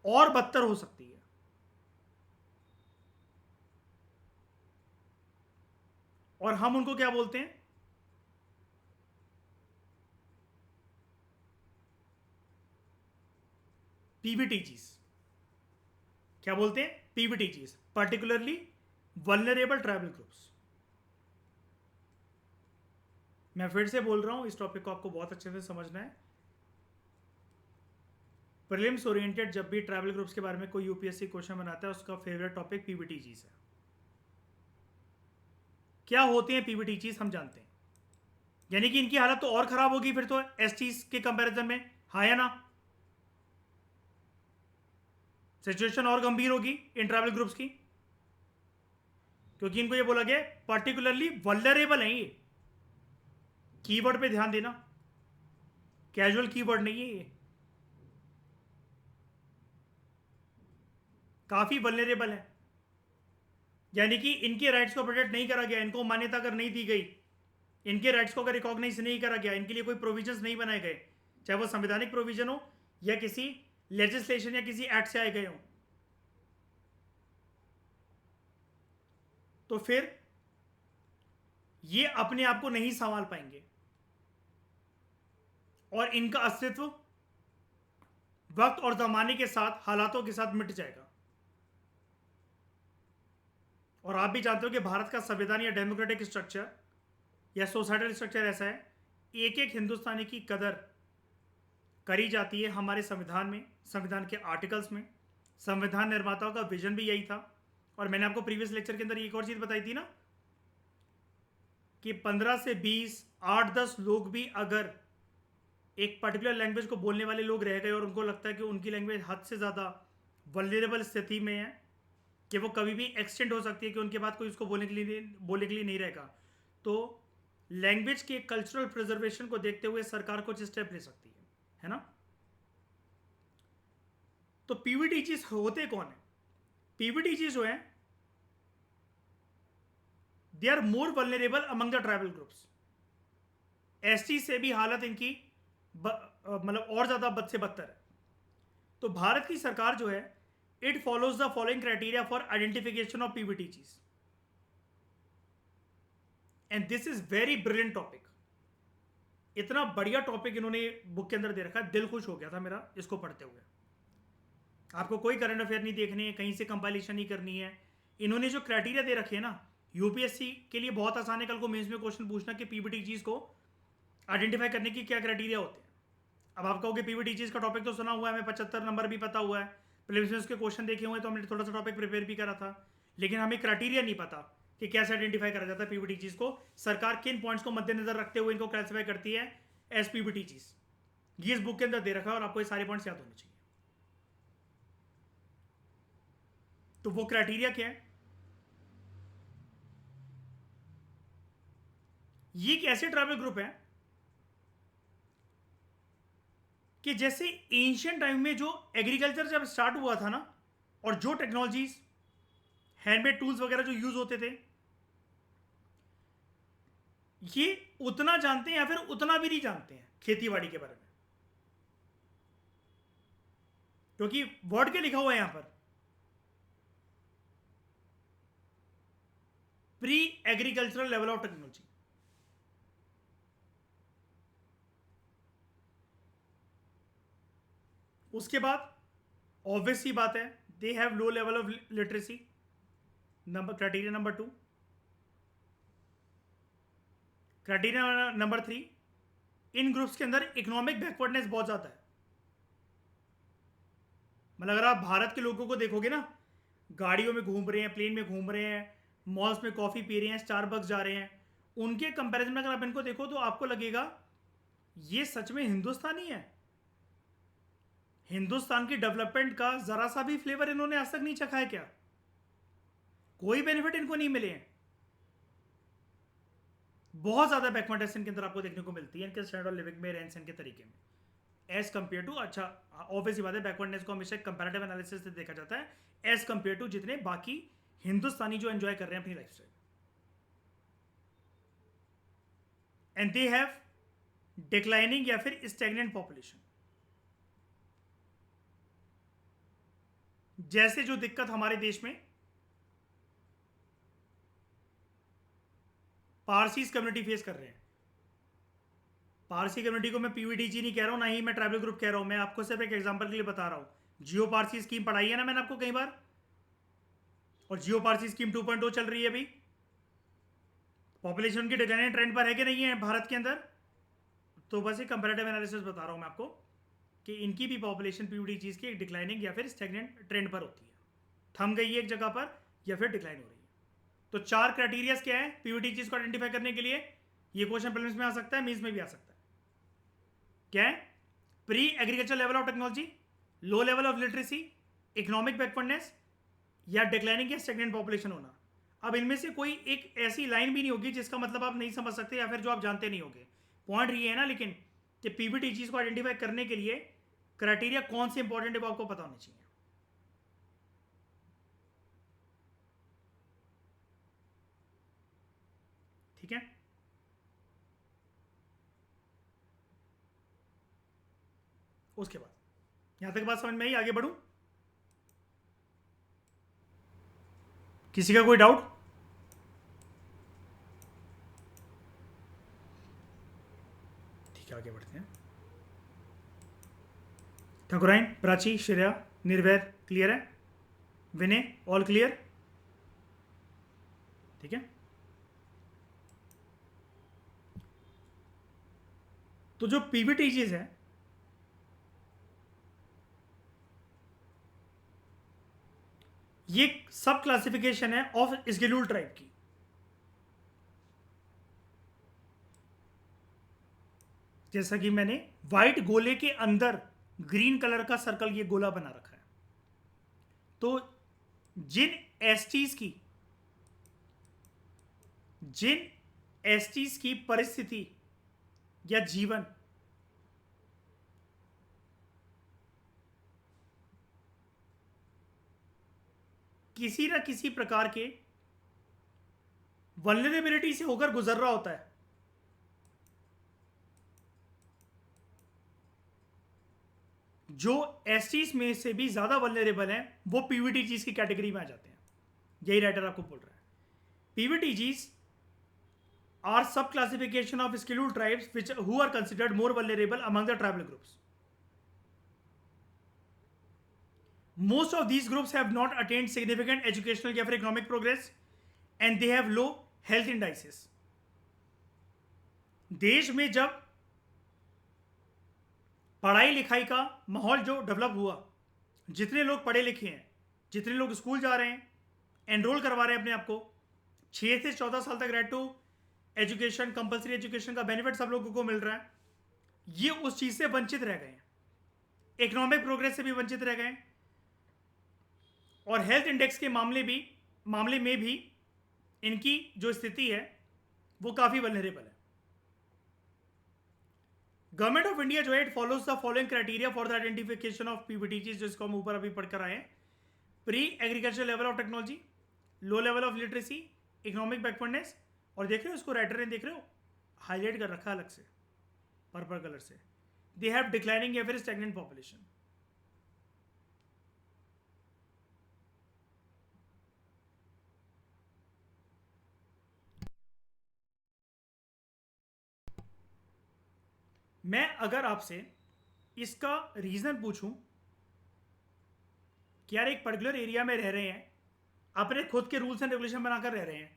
[SPEAKER 1] और बदतर हो सकती है। और हम उनको क्या बोलते हैं? पीवीटीजीज। क्या बोलते हैं? PVTGs, particularly vulnerable tribal groups. मैं फिर से बोल रहा हूं, इस टॉपिक को आपको बहुत अच्छे से समझना है। प्रीलिम्स ओरिएंटेड जब भी ट्राइबल ग्रुप्स के बारे में कोई यूपीएससी क्वेश्चन बनाता है, उसका फेवरेट टॉपिक पीवीटीजीज है। क्या होते हैं पीवीटीजीज हम जानते हैं, यानी कि इनकी हालत तो और खराब होगी फिर तो एसटीज के कंपैरिजन में, हाँ या ना? सिचुएशन और गंभीर होगी इन ट्राइबल ग्रुप्स की, क्योंकि इनको ये बोला गया पर्टिकुलरली वल्नरेबल है। ये कीवर्ड पे ध्यान देना, कैजुअल कीवर्ड नहीं है ये, काफी वल्नरेबल है। यानी कि इनके राइट्स को प्रोटेक्ट नहीं करा गया, इनको मान्यता अगर नहीं दी गई, इनके राइट्स को अगर रिकॉग्नाइज नहीं करा गया, इनके लिए कोई प्रोविजंस नहीं बनाए गए, चाहे वो संवैधानिक प्रोविजन हो या किसी लेजिस्लेशन या किसी एक्ट से आए गए हो, तो फिर ये अपने आप को नहीं संभाल पाएंगे और इनका अस्तित्व वक्त और जमाने के साथ, हालातों के साथ मिट जाएगा। और आप भी जानते हो कि भारत का संविधान या डेमोक्रेटिक स्ट्रक्चर या सोसाइटल स्ट्रक्चर ऐसा है, एक एक हिंदुस्तानी की कदर करी जाती है हमारे संविधान में, संविधान के आर्टिकल्स में। संविधान निर्माताओं का विजन भी यही था। और मैंने आपको प्रीवियस लेक्चर के अंदर एक और चीज बताई थी ना, कि 15 से 20, 8-10 लोग भी अगर एक पर्टिकुलर लैंग्वेज को बोलने वाले लोग रह गए और उनको लगता है कि उनकी लैंग्वेज हद से ज़्यादा वल्नरेबल स्थिति में है, कि वो कभी भी एक्सटेंड हो सकती है, कि उनके बाद कोई उसको बोलने के लिए नहीं रहेगा, तो लैंग्वेज के कल्चरल प्रिजर्वेशन को देखते हुए सरकार कुछ स्टेप ले सकती है ना। तो पीवीटीजीज होते कौन है? पीवीटीजी जो है, they are more vulnerable among the tribal groups. ST से भी हालत इनकी मतलब और ज्यादा बद से बदतर है। तो भारत की सरकार जो है, it follows the following criteria for identification of PVTGs, and this is very brilliant topic. इतना बढ़िया टॉपिक इन्होंने बुक के अंदर दे रखा है, दिल खुश हो गया था मेरा इसको पढ़ते हुए। आपको कोई करंट अफेयर नहीं देखनी है, कहीं से कंपाइलेशन नहीं करनी है। इन्होंने जो क्राइटेरिया दे रखे हैं ना, यूपीएससी के लिए बहुत आसान है कल को मेंस में क्वेश्चन पूछना कि पीवीटीजीज को आइडेंटिफाई करने की क्या क्राइटेरिया होते हैं। अब आप कहोगे पीवीटीजीज का टॉपिक तो सुना हुआ है, हमें 75 नंबर भी पता हुआ है, प्रीलिम्स में उसके क्वेश्चन देखे हुए, तो हमने थोड़ा सा टॉपिक प्रिपेयर भी करा था, लेकिन हमें क्राइटेरिया नहीं पता कि कैसे आइडेंटिफाई करा जाता है पीवीटीजीज को। सरकार किन पॉइंट्स को मद्देनजर रखते हुए इनको क्लासिफाई करती है एज पीवीटीजीज, ये इस बुक के अंदर दे रखा है और आपको ये सारे पॉइंट्स याद होने चाहिए। तो वो क्राइटेरिया क्या है? ये एक ऐसे ट्राइबल ग्रुप है कि जैसे एंशियंट टाइम में जो एग्रीकल्चर जब स्टार्ट हुआ था ना, और जो टेक्नोलॉजीज, हैंडमेड टूल्स वगैरह जो यूज होते थे, ये उतना जानते हैं या फिर उतना भी नहीं जानते हैं खेतीबाड़ी के बारे में, क्योंकि वर्ड क्या लिखा हुआ है यहां पर, pre agricultural level of technology. उसके बाद ऑब्वियस सी बात है, they have low level of literacy, number criteria number 2। Criteria number 3, in groups के अंदर इकोनॉमिक बैकवर्डनेस बहुत ज्यादा है। मतलब अगर आप भारत के लोगों को देखोगे ना, गाड़ियों में घूम रहे हैं, प्लेन में घूम रहे हैं, मॉल्स में कॉफी पी रहे हैं, स्टारबक्स जा रहे हैं, उनके कंपैरिजन में अगर आप इनको देखो तो आपको लगेगा ये सच में हिंदुस्तानी है। हिंदुस्तान की डेवलपमेंट का जरा सा भी फ्लेवर इन्होंने आज तक नहीं चखा है क्या? कोई बेनिफिट इनको नहीं मिले हैं। बहुत ज्यादा बैकवर्डनेस इनके अंदर आपको देखने को मिलती है, इनके स्टैंडर्ड ऑफ लिविंग में, रहन सहन के तरीके में, एज कंपेयर टू। अच्छा, ऑब्वियसली बात है, बैकवर्डनेस को हमेशा कंपैरेटिव एनालिसिस से देखा जाता है एज कंपेयर टू जितने बाकी हिंदुस्तानी जो एंजॉय कर रहे हैं अपनी life style. And they have declining या फिर स्टैग्नेंट पॉपुलेशन। जैसे जो दिक्कत हमारे देश में पारसीज कम्युनिटी फेस कर रहे हैं, पारसी कम्युनिटी को मैं पीवीटीजी नहीं कह रहा हूं, ना ही मैं ट्राइबल ग्रुप कह रहा हूं, मैं आपको सिर्फ एक एग्जांपल के लिए बता रहा हूं। जियो पारसी स्कीम पढ़ाई है ना मैंने आपको कई बार, और जियो पारसी स्कीम 2.0 चल रही है अभी। पॉपुलेशन की डिक्लाइनिंग ट्रेंड पर है कि नहीं है भारत के अंदर? तो बस एक कंपैरेटिव एनालिसिस बता रहा हूं मैं आपको कि इनकी भी पॉपुलेशन पीवीटीजीज की डिक्लाइनिंग या फिर स्टैग्नेंट ट्रेंड पर होती है, थम गई है एक जगह पर या फिर डिक्लाइन हो रही है। तो 4 क्राइटेरियाज क्या है पीवीटीजीज को आइडेंटिफाई करने के लिए? ये क्वेश्चन प्रीलिम्स में आ सकता है, मींस में भी आ सकता है। क्या है? Pre agriculture level of technology, low level of literacy, economic backwardness, या डिक्लाइनिंग या स्टैग्नेंट पॉपुलेशन होना। अब इनमें से कोई एक ऐसी लाइन भी नहीं होगी जिसका मतलब आप नहीं समझ सकते या फिर जो आप जानते नहीं होगे। पॉइंट ये है ना लेकिन कि पीवीटीजीज को आइडेंटिफाई करने के लिए क्राइटेरिया कौन से इंपॉर्टेंट है वो आपको पता होना चाहिए। ठीक है, उसके बाद यहां तक बात समझ में आई? आगे बढ़ूं? किसी का कोई डाउट? ठीक है, आगे बढ़ते हैं। ठाकुराइन, प्राची, श्रेया, निर्वैर क्लियर है? विनय ऑल क्लियर? ठीक है, तो जो पीवीटीजीज है ये सब क्लासिफिकेशन है ऑफ स्केड्यूल्ड ट्राइब की। जैसा कि मैंने व्हाइट गोले के अंदर ग्रीन कलर का सर्कल ये गोला बना रखा है, तो जिन एसटीज की परिस्थिति या जीवन किसी ना किसी प्रकार के वल्नरेबिलिटी से होकर गुजर रहा होता है, जो एसटीज में से भी ज्यादा वल्नरेबल हैं वो पीवीटीजीज की कैटेगरी में आ जाते हैं। यही राइटर आपको बोल रहा है। पीवीटीजीज आर सब classification of scheduled tribes which who are considered more vulnerable among the tribal groups. Most of these groups have not attained significant educational या फिर economic progress and they have low health indices. देश में जब पढ़ाई लिखाई का माहौल जो डेवलप हुआ, जितने लोग पढ़े लिखे हैं, जितने लोग स्कूल जा रहे हैं, एनरोल करवा रहे हैं अपने आप को, 6 से 14 साल तक right to education, compulsory education का बेनिफिट सब लोगों को मिल रहा है, ये उस चीज से वंचित रह गए हैं, इकोनॉमिक प्रोग्रेस से भी वंचित रह गए हैं, और हेल्थ इंडेक्स के मामले में भी इनकी जो स्थिति है वो काफी वल्नरेबल है। गवर्नमेंट ऑफ इंडिया जो है it follows the following criteria for the identification of PVTGs, जिसको हम ऊपर अभी पढ़कर आए हैं। Pre agriculture level of technology, low level of literacy, economic backwardness, और देख रहे हो इसको राइटर ने देख रहे हो हाईलाइट कर रखा है अलग से, पर्पल कलर से, दे हैव डिक्लाइनिंग या फिर स्टैग्नेंट पॉपुलेशन। मैं अगर आपसे इसका रीजन पूछूं कि यार एक पर्टिकुलर एरिया में रह रहे हैं, अपने खुद के रूल्स एंड रेगुलेशन बनाकर रह रहे हैं,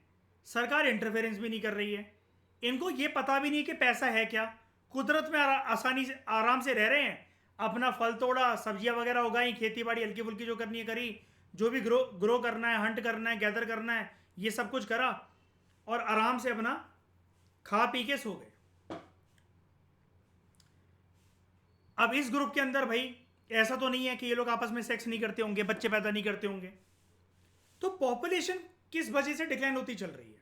[SPEAKER 1] सरकार इंटरफेरेंस भी नहीं कर रही है, इनको ये पता भी नहीं कि पैसा है क्या, कुदरत में आसानी से आराम से रह रहे हैं, अपना फल तोड़ा, सब्जियां वगैरह उगाई, खेती बाड़ी हल्की फुल्की जो करनी है करी, जो भी ग्रो ग्रो करना है, हंट करना है, गैदर करना है, ये सब कुछ करा और आराम से अपना खा पी के सो गए। अब इस ग्रुप के अंदर भाई ऐसा तो नहीं है कि ये लोग आपस में सेक्स नहीं करते होंगे, बच्चे पैदा नहीं करते होंगे, तो पॉपुलेशन किस वजह से डिक्लाइन होती चल रही है?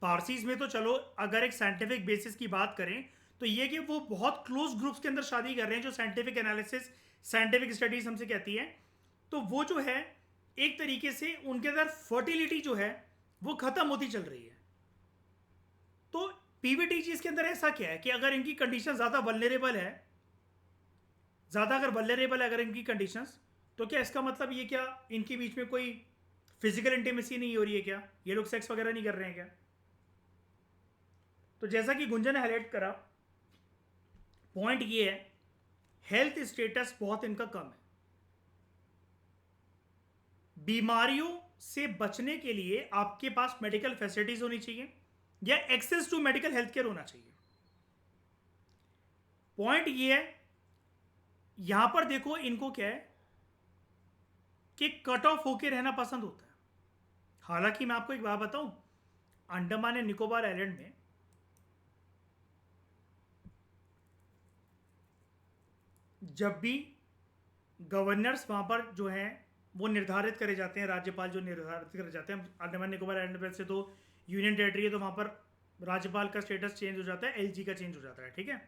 [SPEAKER 1] पारसीज में तो चलो अगर एक साइंटिफिक बेसिस की बात करें तो ये कि वो बहुत क्लोज ग्रुप्स के अंदर शादी कर रहे हैं, जो साइंटिफिक एनालिसिस, साइंटिफिक स्टडीज हमसे कहती है, तो वो जो है एक तरीके से उनके अंदर फर्टिलिटी जो है वो खत्म होती चल रही है। तो पीवीटी चीज के अंदर ऐसा क्या है कि अगर इनकी कंडीशन ज्यादा वल्नरेबल है, अगर इनकी कंडीशंस, तो क्या इसका मतलब ये क्या इनके बीच में कोई फिजिकल इंटीमेसी नहीं हो रही है क्या? ये लोग सेक्स वगैरह नहीं कर रहे हैं क्या? तो जैसा कि गुंजन ने हाईलाइट करा, पॉइंट ये है हेल्थ स्टेटस बहुत इनका कम है। बीमारियों से बचने के लिए आपके पास मेडिकल फैसिलिटीज होनी चाहिए या access to medical health care होना चाहिए। पॉइंट ये है, यहां पर देखो इनको क्या है कि कट ऑफ होके रहना पसंद होता है। हालांकि मैं आपको एक बात बताऊं, अंडमान एंड निकोबार आइलैंड में जब भी गवर्नर्स वहां पर जो हैं वो निर्धारित करे जाते हैं, राज्यपाल जो निर्धारित करे जाते हैं, अंडमान निकोबार आइलैंड से तो यूनियन टेरिटरी है, तो वहां पर राज्यपाल का स्टेटस चेंज हो जाता है, एलजी का चेंज हो जाता है, ठीक है।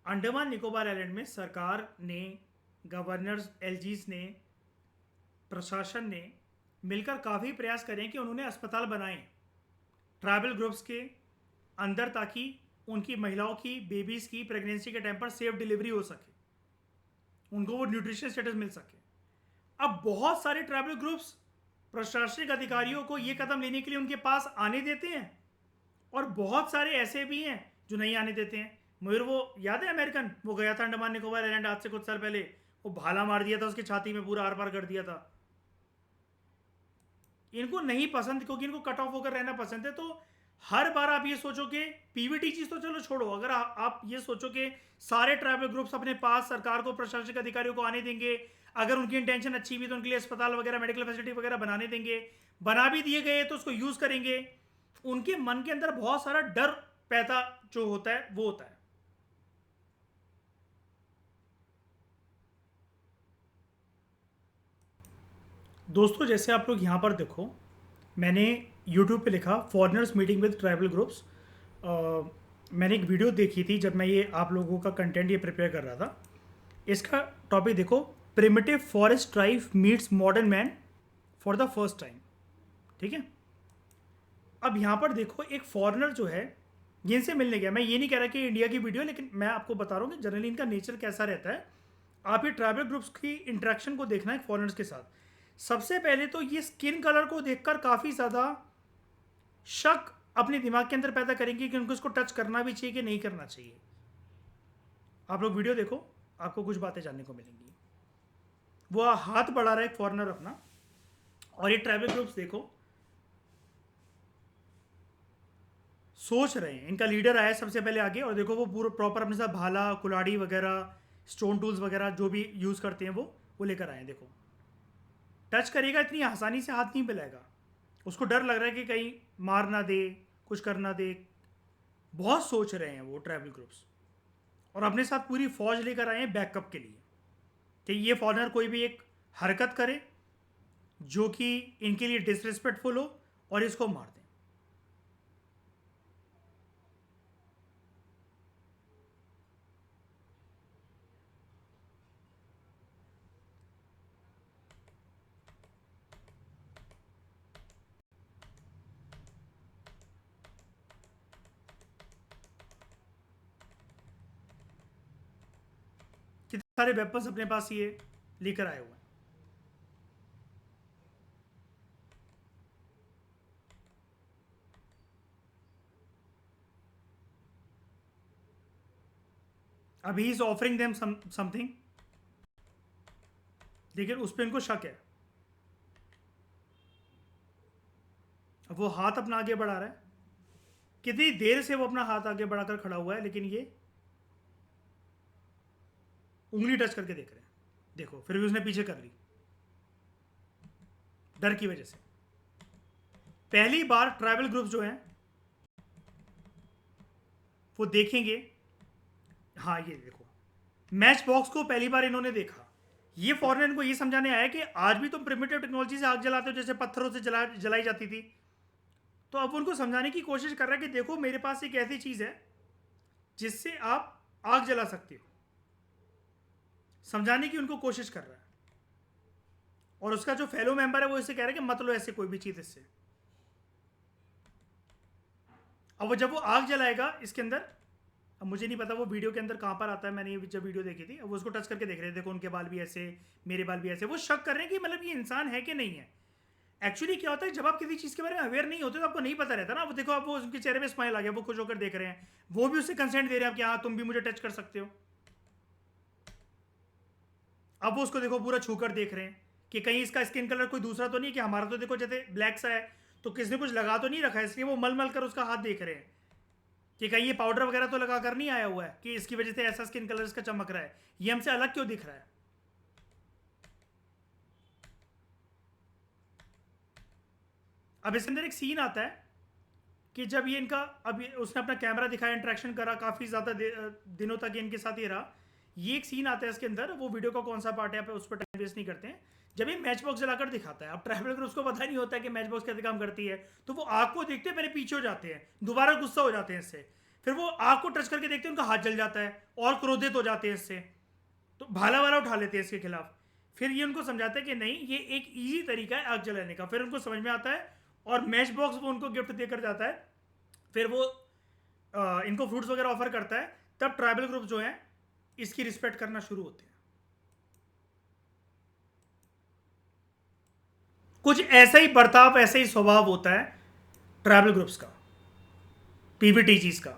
[SPEAKER 1] अंडमान निकोबार आइलैंड में सरकार ने, गवर्नर्स, एलजीज ने, प्रशासन ने मिलकर काफ़ी प्रयास करें कि उन्होंने अस्पताल बनाए ट्राइबल ग्रुप्स के अंदर, ताकि उनकी महिलाओं की, बेबीज़ की प्रेगनेंसी के टाइम पर सेफ डिलीवरी हो सके, उनको वो न्यूट्रिशन स्टेटस मिल सके। अब बहुत सारे ट्राइबल ग्रुप्स प्रशासनिक अधिकारियों को ये कदम लेने के लिए उनके पास आने देते हैं, और बहुत सारे ऐसे भी हैं जो नहीं आने देते हैं। मयूर, वो याद है अमेरिकन, वो गया था अंडमान निकोबार आइलैंड आज से कुछ साल पहले, वो भाला मार दिया था उसकी छाती में, पूरा आर पार कर दिया था। इनको नहीं पसंद, क्योंकि इनको कट ऑफ होकर रहना पसंद है। तो हर बार आप ये सोचो कि पीवीटी चीज तो चलो छोड़ो, अगर आप ये सोचो कि सारे ट्राइबल ग्रुप्स अपने पास सरकार को, प्रशासनिक अधिकारियों को आने देंगे, अगर उनकी इंटेंशन अच्छी भी तो उनके लिए अस्पताल वगैरह, मेडिकल फैसिलिटी वगैरह बनाने देंगे, बना भी दिए गए तो उसको यूज करेंगे, उनके मन के अंदर बहुत सारा डर पैदा जो होता है वो होता है। दोस्तों, जैसे आप लोग यहाँ पर देखो, मैंने यूट्यूब पे लिखा foreigners meeting with tribal groups. मैंने एक वीडियो देखी थी जब मैं ये आप लोगों का कंटेंट ये प्रिपेयर कर रहा था। इसका टॉपिक देखो, primitive forest tribe meets modern man for the first time, ठीक है। अब यहाँ पर देखो, एक फॉरेनर जो है ये इनसे मिलने गया। मैं ये नहीं कह रहा कि इंडिया की वीडियो, लेकिन मैं आपको बता रहा हूँ कि जनरली इनका नेचर कैसा रहता है। आप ये ट्राइबल ग्रुप्स की इंटरेक्शन को देखना है फॉरेनर्स के साथ। सबसे पहले तो ये स्किन कलर को देखकर काफ़ी ज़्यादा शक अपने दिमाग के अंदर पैदा करेंगे कि उनको इसको टच करना भी चाहिए कि नहीं करना चाहिए। आप लोग वीडियो देखो, आपको कुछ बातें जानने को मिलेंगी। वो हाथ बढ़ा रहा है एक फॉरेनर अपना, और ये ट्राइबल ग्रुप्स देखो सोच रहे हैं। इनका लीडर आया सबसे पहले आगे, और देखो वो पूरा प्रॉपर अपने साथ भाला, कुल्हाड़ी वगैरह, स्टोन टूल्स वगैरह जो भी यूज़ करते हैं वो लेकर आए हैं। देखो टच करेगा, इतनी आसानी से हाथ नहीं मिलाएगा, उसको डर लग रहा है कि कहीं मार ना दे, कुछ कर ना दे। बहुत सोच रहे हैं वो ट्राइबल ग्रुप्स, और अपने साथ पूरी फौज लेकर आए हैं बैकअप के लिए कि ये फॉरनर कोई भी एक हरकत करे जो कि इनके लिए डिसरिस्पेक्टफुल हो और इसको मार दें। कितने सारे वेपन्स अपने पास ये लेकर आए हुए हैं। अभी he is offering them something, लेकिन उस पर इनको शक है। अब वो हाथ अपना आगे बढ़ा रहा है, कितनी देर से वो अपना हाथ आगे बढ़ाकर खड़ा हुआ है, लेकिन ये उंगली टच करके देख रहे हैं। देखो फिर भी उसने पीछे कर ली डर की वजह से। पहली बार ट्राइबल ग्रुप जो हैं वो देखेंगे। हाँ ये देखो, मैच बॉक्स को पहली बार इन्होंने देखा। ये फॉरेनर को ये समझाने आया कि आज भी तुम प्रिमिटिव टेक्नोलॉजी से आग जलाते हो, जैसे पत्थरों से जलाई जाती थी। तो अब उनको समझाने की कोशिश कर रहा है कि देखो मेरे पास एक ऐसी चीज है जिससे आप आग जला सकते हो। समझाने की उनको कोशिश कर रहा है। और उसका जो फेलो मेंबर है वो इससे कह रहा है कि मत लो ऐसे कोई भी चीज इससे। अब वो जब वो आग जलाएगा इसके अंदर, अब मुझे नहीं पता वो वीडियो के अंदर कहाँ पर आता है, मैंने ये जब वीडियो देखी थी, अब वो उसको टच करके देख रहे थे, देखो उनके बाल भी ऐसे, मेरे बाल भी ऐसे। वो शक कर रहे हैं कि मतलब ये इंसान है कि नहीं है। एक्चुअली क्या होता है, जब आप किसी चीज़ के बारे में अवेयर नहीं होते तो आपको नहीं पता रहता ना। वो देखो आप, वो उनके चेहरे पे स्माइल आ गया, वो खुश होकर देख रहे हैं, वो भी उससे कंसेंट दे रहे हैं कि हाँ तुम भी मुझे टच कर सकते हो। अब वो उसको देखो पूरा छूकर देख रहे हैं कि कहीं इसका स्किन कलर कोई दूसरा तो नहीं, कि हमारा तो देखो जैसे ब्लैक सा है, तो किसने कुछ लगा तो नहीं रखा है, इसलिए वो मल मल कर उसका हाथ देख रहे हैं कि कहीं ये पाउडर वगैरह तो लगा कर नहीं आया हुआ है कि इसकी वजह से ऐसा स्किन कलर इसका चमक रहा है, ये हमसे अलग क्यों दिख रहा है। अब इसके अंदर एक सीन आता है कि जब ये इनका, अब उसने अपना कैमरा दिखाया, इंटरेक्शन करा काफ़ी ज़्यादा दिनों तक इनके साथ ये रहा। ये एक सीन आता है इसके अंदर, वो वीडियो का कौन सा पार्ट है, उस पर टाइम वेस्ट नहीं करते हैं। जब ये मैच बॉक्स जलाकर दिखाता है, अब ट्रैवलर को उसको पता नहीं होता है कि मैच बॉक्स कैसे काम करती है, तो वो आग को देखते हैं, पहले पीछे हो जाते हैं, दोबारा गुस्सा हो जाते हैं इससे, फिर वो आग को टच करके देखते हैं, उनका हाथ जल जाता है और क्रोधित हो जाते हैं इससे, तो भाला वाला उठा लेते हैं इसके खिलाफ। फिर ये उनको समझाता है कि नहीं ये एक ईजी तरीका है आग जलाने का। फिर उनको समझ में आता है और मैच बॉक्स वो उनको गिफ्ट देकर जाता है। फिर वो इनको फ्रूट्स वगैरह ऑफर करता है। तब ट्राइबल ग्रुप जो है इसकी रिस्पेक्ट करना शुरू होते हैं। कुछ ऐसा ही बर्ताव, ऐसा ही स्वभाव होता है ट्राइबल ग्रुप्स का, पीवीटीजीज का,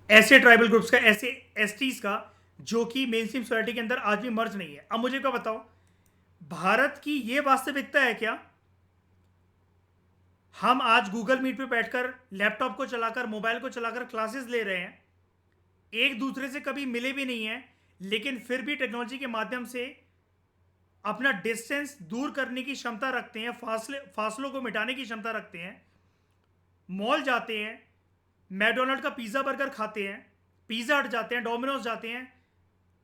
[SPEAKER 1] ऐसे ट्राइबल ग्रुप्स का, ऐसे एसटीज का जो कि मेन स्ट्रीम सोसाइटी के अंदर आज भी मर्ज नहीं है। अब मुझे क्या बताओ, भारत की ये वास्तविकता है क्या, हम आज गूगल मीट पे बैठकर, लैपटॉप को चलाकर, मोबाइल को चलाकर क्लासेस ले रहे हैं, एक दूसरे से कभी मिले भी नहीं है, लेकिन फिर भी टेक्नोलॉजी के माध्यम से अपना डिस्टेंस दूर करने की क्षमता रखते हैं, फासलों को मिटाने की क्षमता रखते हैं। मॉल जाते हैं, मैकडोनल्ड का पिज़्ज़ा बर्गर खाते हैं, पिज़्ज़ा हट जाते हैं, डोमिनोज जाते हैं,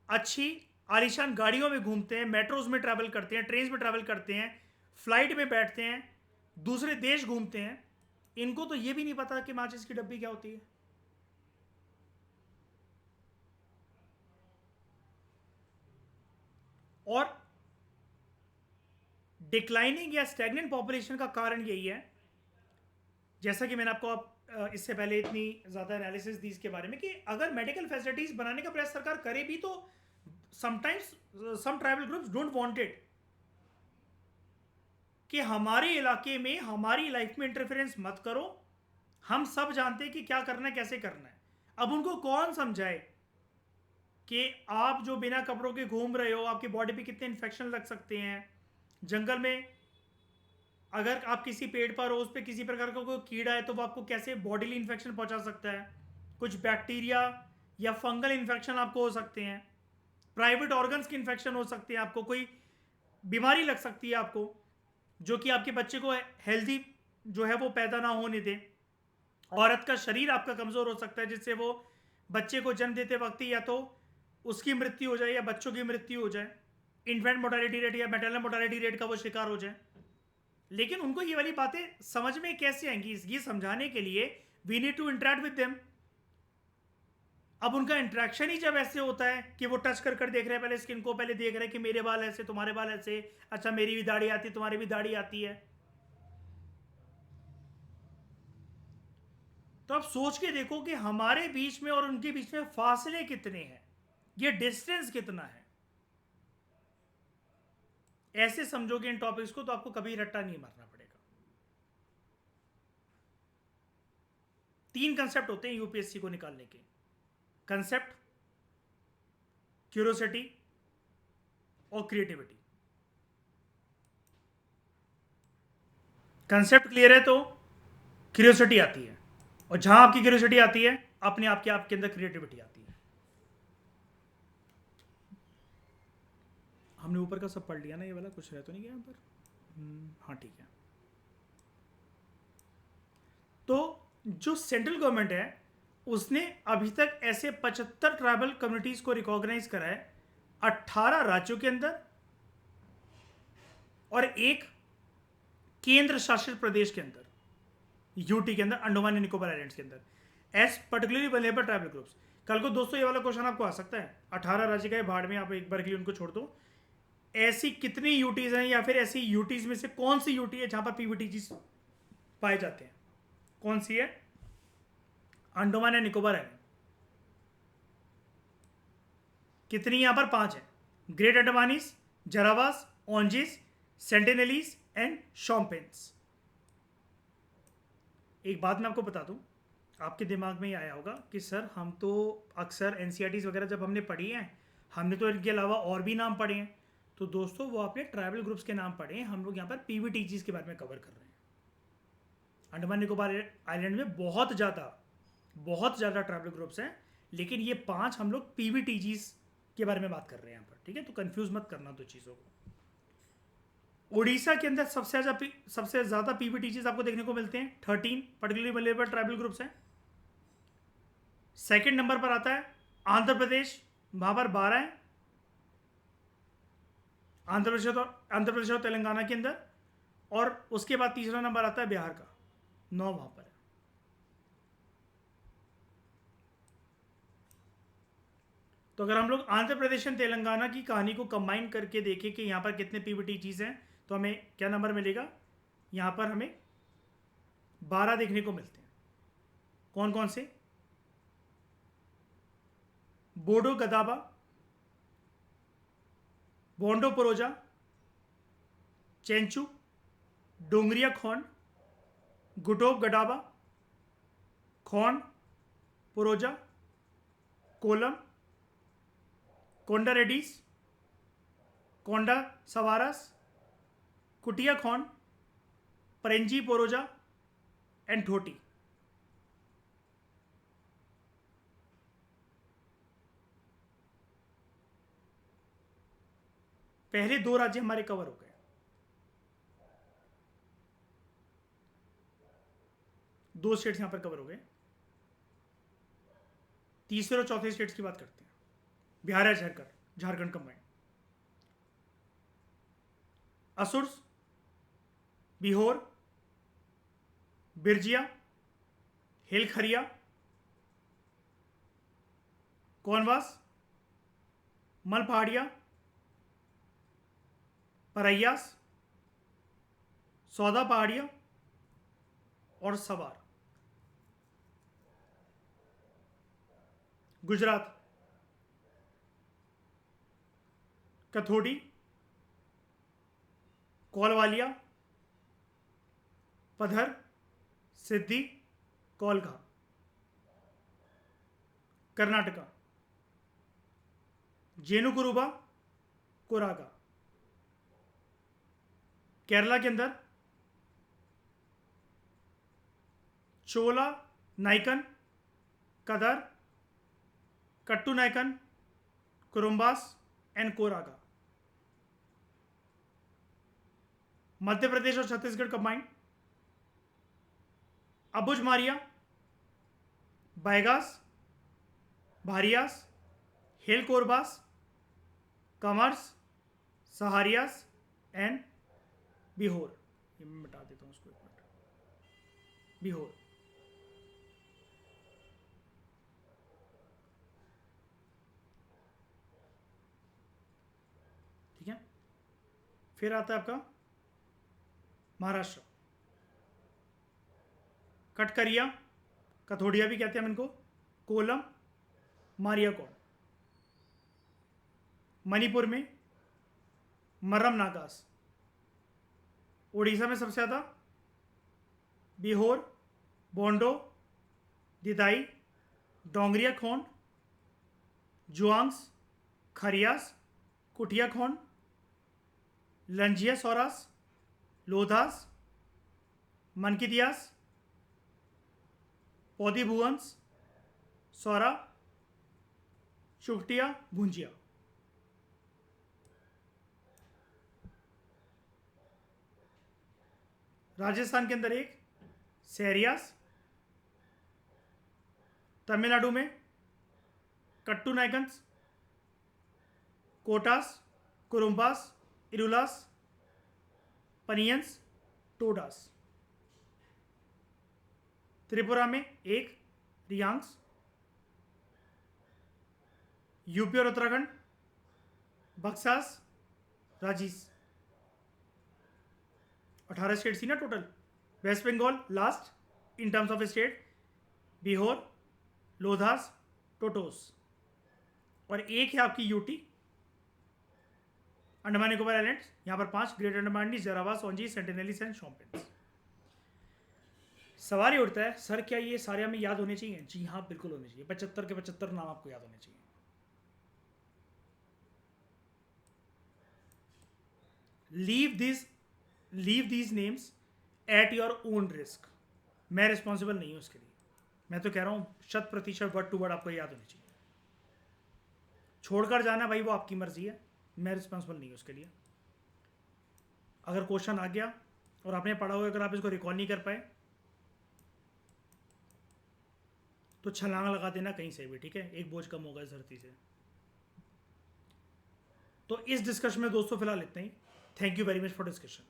[SPEAKER 1] अच्छी आलीशान गाड़ियों में घूमते हैं, मेट्रोज में ट्रैवल करते हैं, ट्रेन में ट्रैवल करते हैं, फ्लाइट में बैठते हैं, दूसरे देश घूमते हैं। इनको तो ये भी नहीं पता कि माचिस की डब्बी क्या होती है। और डिक्लाइनिंग या स्टैग्नेंट पॉपुलेशन का कारण यही है, जैसा कि मैंने आपको इससे पहले इतनी ज़्यादा एनालिसिस दी इसके बारे में, कि अगर मेडिकल फैसिलिटीज़ बनाने का प्रयास सरकार करे भी तो sometimes some tribal groups don't want it, कि हमारे इलाके में हमारी लाइफ में इंटरफेरेंस मत करो, हम सब जानते हैं कि क्या करना है, कैसे करना है। अब उनको कौन समझाए कि आप जो बिना कपड़ों के घूम रहे हो, आपकी बॉडी पे कितने इन्फेक्शन लग सकते हैं। जंगल में अगर आप किसी पेड़ पर हो, उस पर किसी प्रकार का कोई कीड़ा है तो वो आपको कैसे बॉडीली इन्फेक्शन पहुंचा सकता है। कुछ बैक्टीरिया या फंगल इन्फेक्शन आपको हो सकते हैं, प्राइवेट ऑर्गन्स की इन्फेक्शन हो सकती है, आपको कोई बीमारी लग सकती है आपको, जो कि आपके बच्चे को हेल्दी जो है वो पैदा ना होने दे। औरत का शरीर आपका कमज़ोर हो सकता है, जिससे वो बच्चे को जन्म देते वक्त ही या तो उसकी मृत्यु हो जाए या बच्चों की मृत्यु हो जाए, इन्फेंट मोर्टेलिटी रेट या मैटरनल मोर्टेलिटी रेट का वो शिकार हो जाए। लेकिन उनको ये वाली बातें समझ में कैसे आएंगी, ये समझाने के लिए we need to interact with them. अब उनका इंटरेक्शन ही जब ऐसे होता है कि वो टच कर कर देख रहे हैं, पहले स्किन को, पहले देख रहे हैं कि मेरे बाल ऐसे, तुम्हारे बाल ऐसे, अच्छा मेरी भी दाढ़ी आती है, तुम्हारी भी दाढ़ी आती है। तो अब सोच के देखो कि हमारे बीच में और उनके बीच में फासले कितने हैं। ये डिस्टेंस कितना है। ऐसे समझोगे इन टॉपिक्स को तो आपको कभी रट्टा नहीं मारना पड़ेगा। 3 कंसेप्ट होते हैं यूपीएससी को निकालने के। कंसेप्ट, क्यूरोसिटी और क्रिएटिविटी। कंसेप्ट क्लियर है तो क्यूरियोसिटी आती है, और जहां आपकी क्यूरियोसिटी आती है अपने आप के आपके अंदर क्रिएटिविटी आती है। हमने ऊपर का सब पढ़ लिया ना, ये वाला कुछ रह तो नहीं गया यहाँ पर। हाँ ठीक है। तो जो सेंट्रल गवर्नमेंट है उसने अभी तक ऐसे 75 ट्राइबल कम्युनिटीज को रिकॉग्नाइज करा है 18 राज्यों के अंदर और एक केंद्र शासित प्रदेश के अंदर, यूटी के अंदर, अंडमान एंड निकोबार आइलैंड्स के अंदर, as particularly vulnerable tribal groups. कल को दोस्तों ये वाला क्वेश्चन आपको आ सकता है, 18 राज्य का भाड़ में आप एक बार के लिए उनको छोड़ दो, ऐसी कितनी यूटीज हैं, या फिर ऐसी यूटीज में से कौन सी यूटी है जहां पर पीवीटीजी पाए जाते हैं। कौन सी है? Andaman and Nicobar island. कितनी यहां पर? 5 है। Great Andamanese, Jarawas, Onges, Sentinelese and Shompens. एक बात मैं आपको बता दूं, आपके दिमाग में ये आया होगा कि सर हम तो अक्सर एनसीईआरटीज वगैरह जब हमने पढ़ी हैं, हमने तो इनके अलावा और भी नाम पढ़े हैं। तो दोस्तों वो आपने ट्राइबल ग्रुप्स के नाम पढ़े हैं, हम लोग यहाँ पर पीवीटीजीज के बारे में कवर कर रहे हैं। अंडमान निकोबार आइलैंड में बहुत ज़्यादा ट्राइबल ग्रुप्स हैं, लेकिन ये 5 हम लोग पीवीटीजीज के बारे में बात कर रहे हैं यहाँ पर, ठीक है। तो कंफ्यूज मत करना दो चीज़ों को। उड़ीसा के अंदर सबसे ज़्यादा पीवीटीजीज आपको देखने को मिलते हैं, 13 पर्टिकुलरली वल्नरेबल ट्राइबल ग्रुप्स हैं। सेकेंड नंबर पर आता है आंध्र प्रदेश, वहाँ पर 12 है। आंध्र प्रदेश और तेलंगाना के अंदर। और उसके बाद तीसरा नंबर आता है बिहार का, 9 वहाँ पर है। तो अगर हम लोग आंध्र प्रदेश और तेलंगाना की कहानी को कंबाइन करके देखें कि यहाँ पर कितने पीवीटीजीज हैं, तो हमें क्या नंबर मिलेगा? यहाँ पर हमें 12 देखने को मिलते हैं। कौन कौन से? बोडो गदाबा, बोंडो परोजा, चेंचू, डोंगरिया खोंड, गुटोब गडाबा, खोंड, पुरोजा, कोलम, कोंडा रेडीज, कोंडा सवारास, कुटिया खोंड, परेंजी पोरोजा एंड ठोटी। पहले 2 राज्य हमारे कवर हो गए। दो स्टेट्स यहां पर कवर हो गए। तीसरे और चौथे स्टेट्स की बात करते हैं, बिहार या झारखंड कंबाइंड। असुर्स, बिहोर, बिरजिया, हिलखरिया, कौनवास, मल पहाड़िया, परैयास, सौदा पहाड़िया और सवार। गुजरात, कथोड़ी, कोलवालिया, पधर, सिद्धि, कोलघा। कर्नाटका, जेनुकुरुबा, कोरागा। केरला के अंदर चोला नाइकन, कदर, कट्टू नाइकन, कुरुम्बास एंड कोरागा। मध्य प्रदेश और Chhattisgarh combined, Abujh Maria, Baigas, Bharias, hill Korbas, Kamars, Saharias and Birhor. ये मैं मिटा देता हूं उसको एक मिनट। बिहोर। ठीक है। फिर आता है आपका महाराष्ट्र, कटकरिया, कथोड़िया भी कहते हैं हम इनको, कोलम, मारियाकोंड। मणिपुर में मर्रम नागास, उड़ीसा में सबसे ज़्यादा बिहोर, बोंडो, दिदाई, डोंगरिया खोंड, जुआंग्स, खरियास, कुटिया खोंड, लंजिया सौरास, लोधास, मनकिदियास, पौदी भुवंस, सौरा, चुगटिया, भुंजिया। राजस्थान के अंदर एक सहरियास, तमिलनाडु में कट्टू नायकन्स, कोटास, कुरुम्बास, इरुलास, पनियंस, टोडास। त्रिपुरा में एक रियांग्स, यूपी और उत्तराखंड बक्सास, राजीस। 18 स्टेट थी ना total. West Bengal last in terms of state, Birhor, Lodhas, Totos. और एक है आपकी यूटी, अंडमान निकोबार आइलैंड्स। यहां पर 5 great Andaman, Jarawa, Sunjae, Sentinelese and शॉम्पेन्स। सवाल ये उठता है सर क्या ये सारे हमें याद होने चाहिए? जी हाँ, बिल्कुल होने चाहिए। 75 के 75 नाम आपको याद होने चाहिए। Leave these names at your own risk. मैं रिस्पॉन्सिबल नहीं हूं उसके लिए। मैं तो कह रहा हूं 100% वर्ड टू वर्ड आपको याद होनी चाहिए। छोड़कर जाना भाई वो आपकी मर्जी है, मैं रिस्पॉन्सिबल नहीं हूं उसके लिए। अगर क्वेश्चन आ गया और आपने पढ़ा हुआ, अगर आप इसको रिकॉल नहीं कर पाए तो छलांग लगा देना कहीं से भी, ठीक है? एक बोझ कम होगा इस धरती से। तो इस डिस्कशन में दोस्तों फिलहाल इतना ही। Thank you very much for discussion.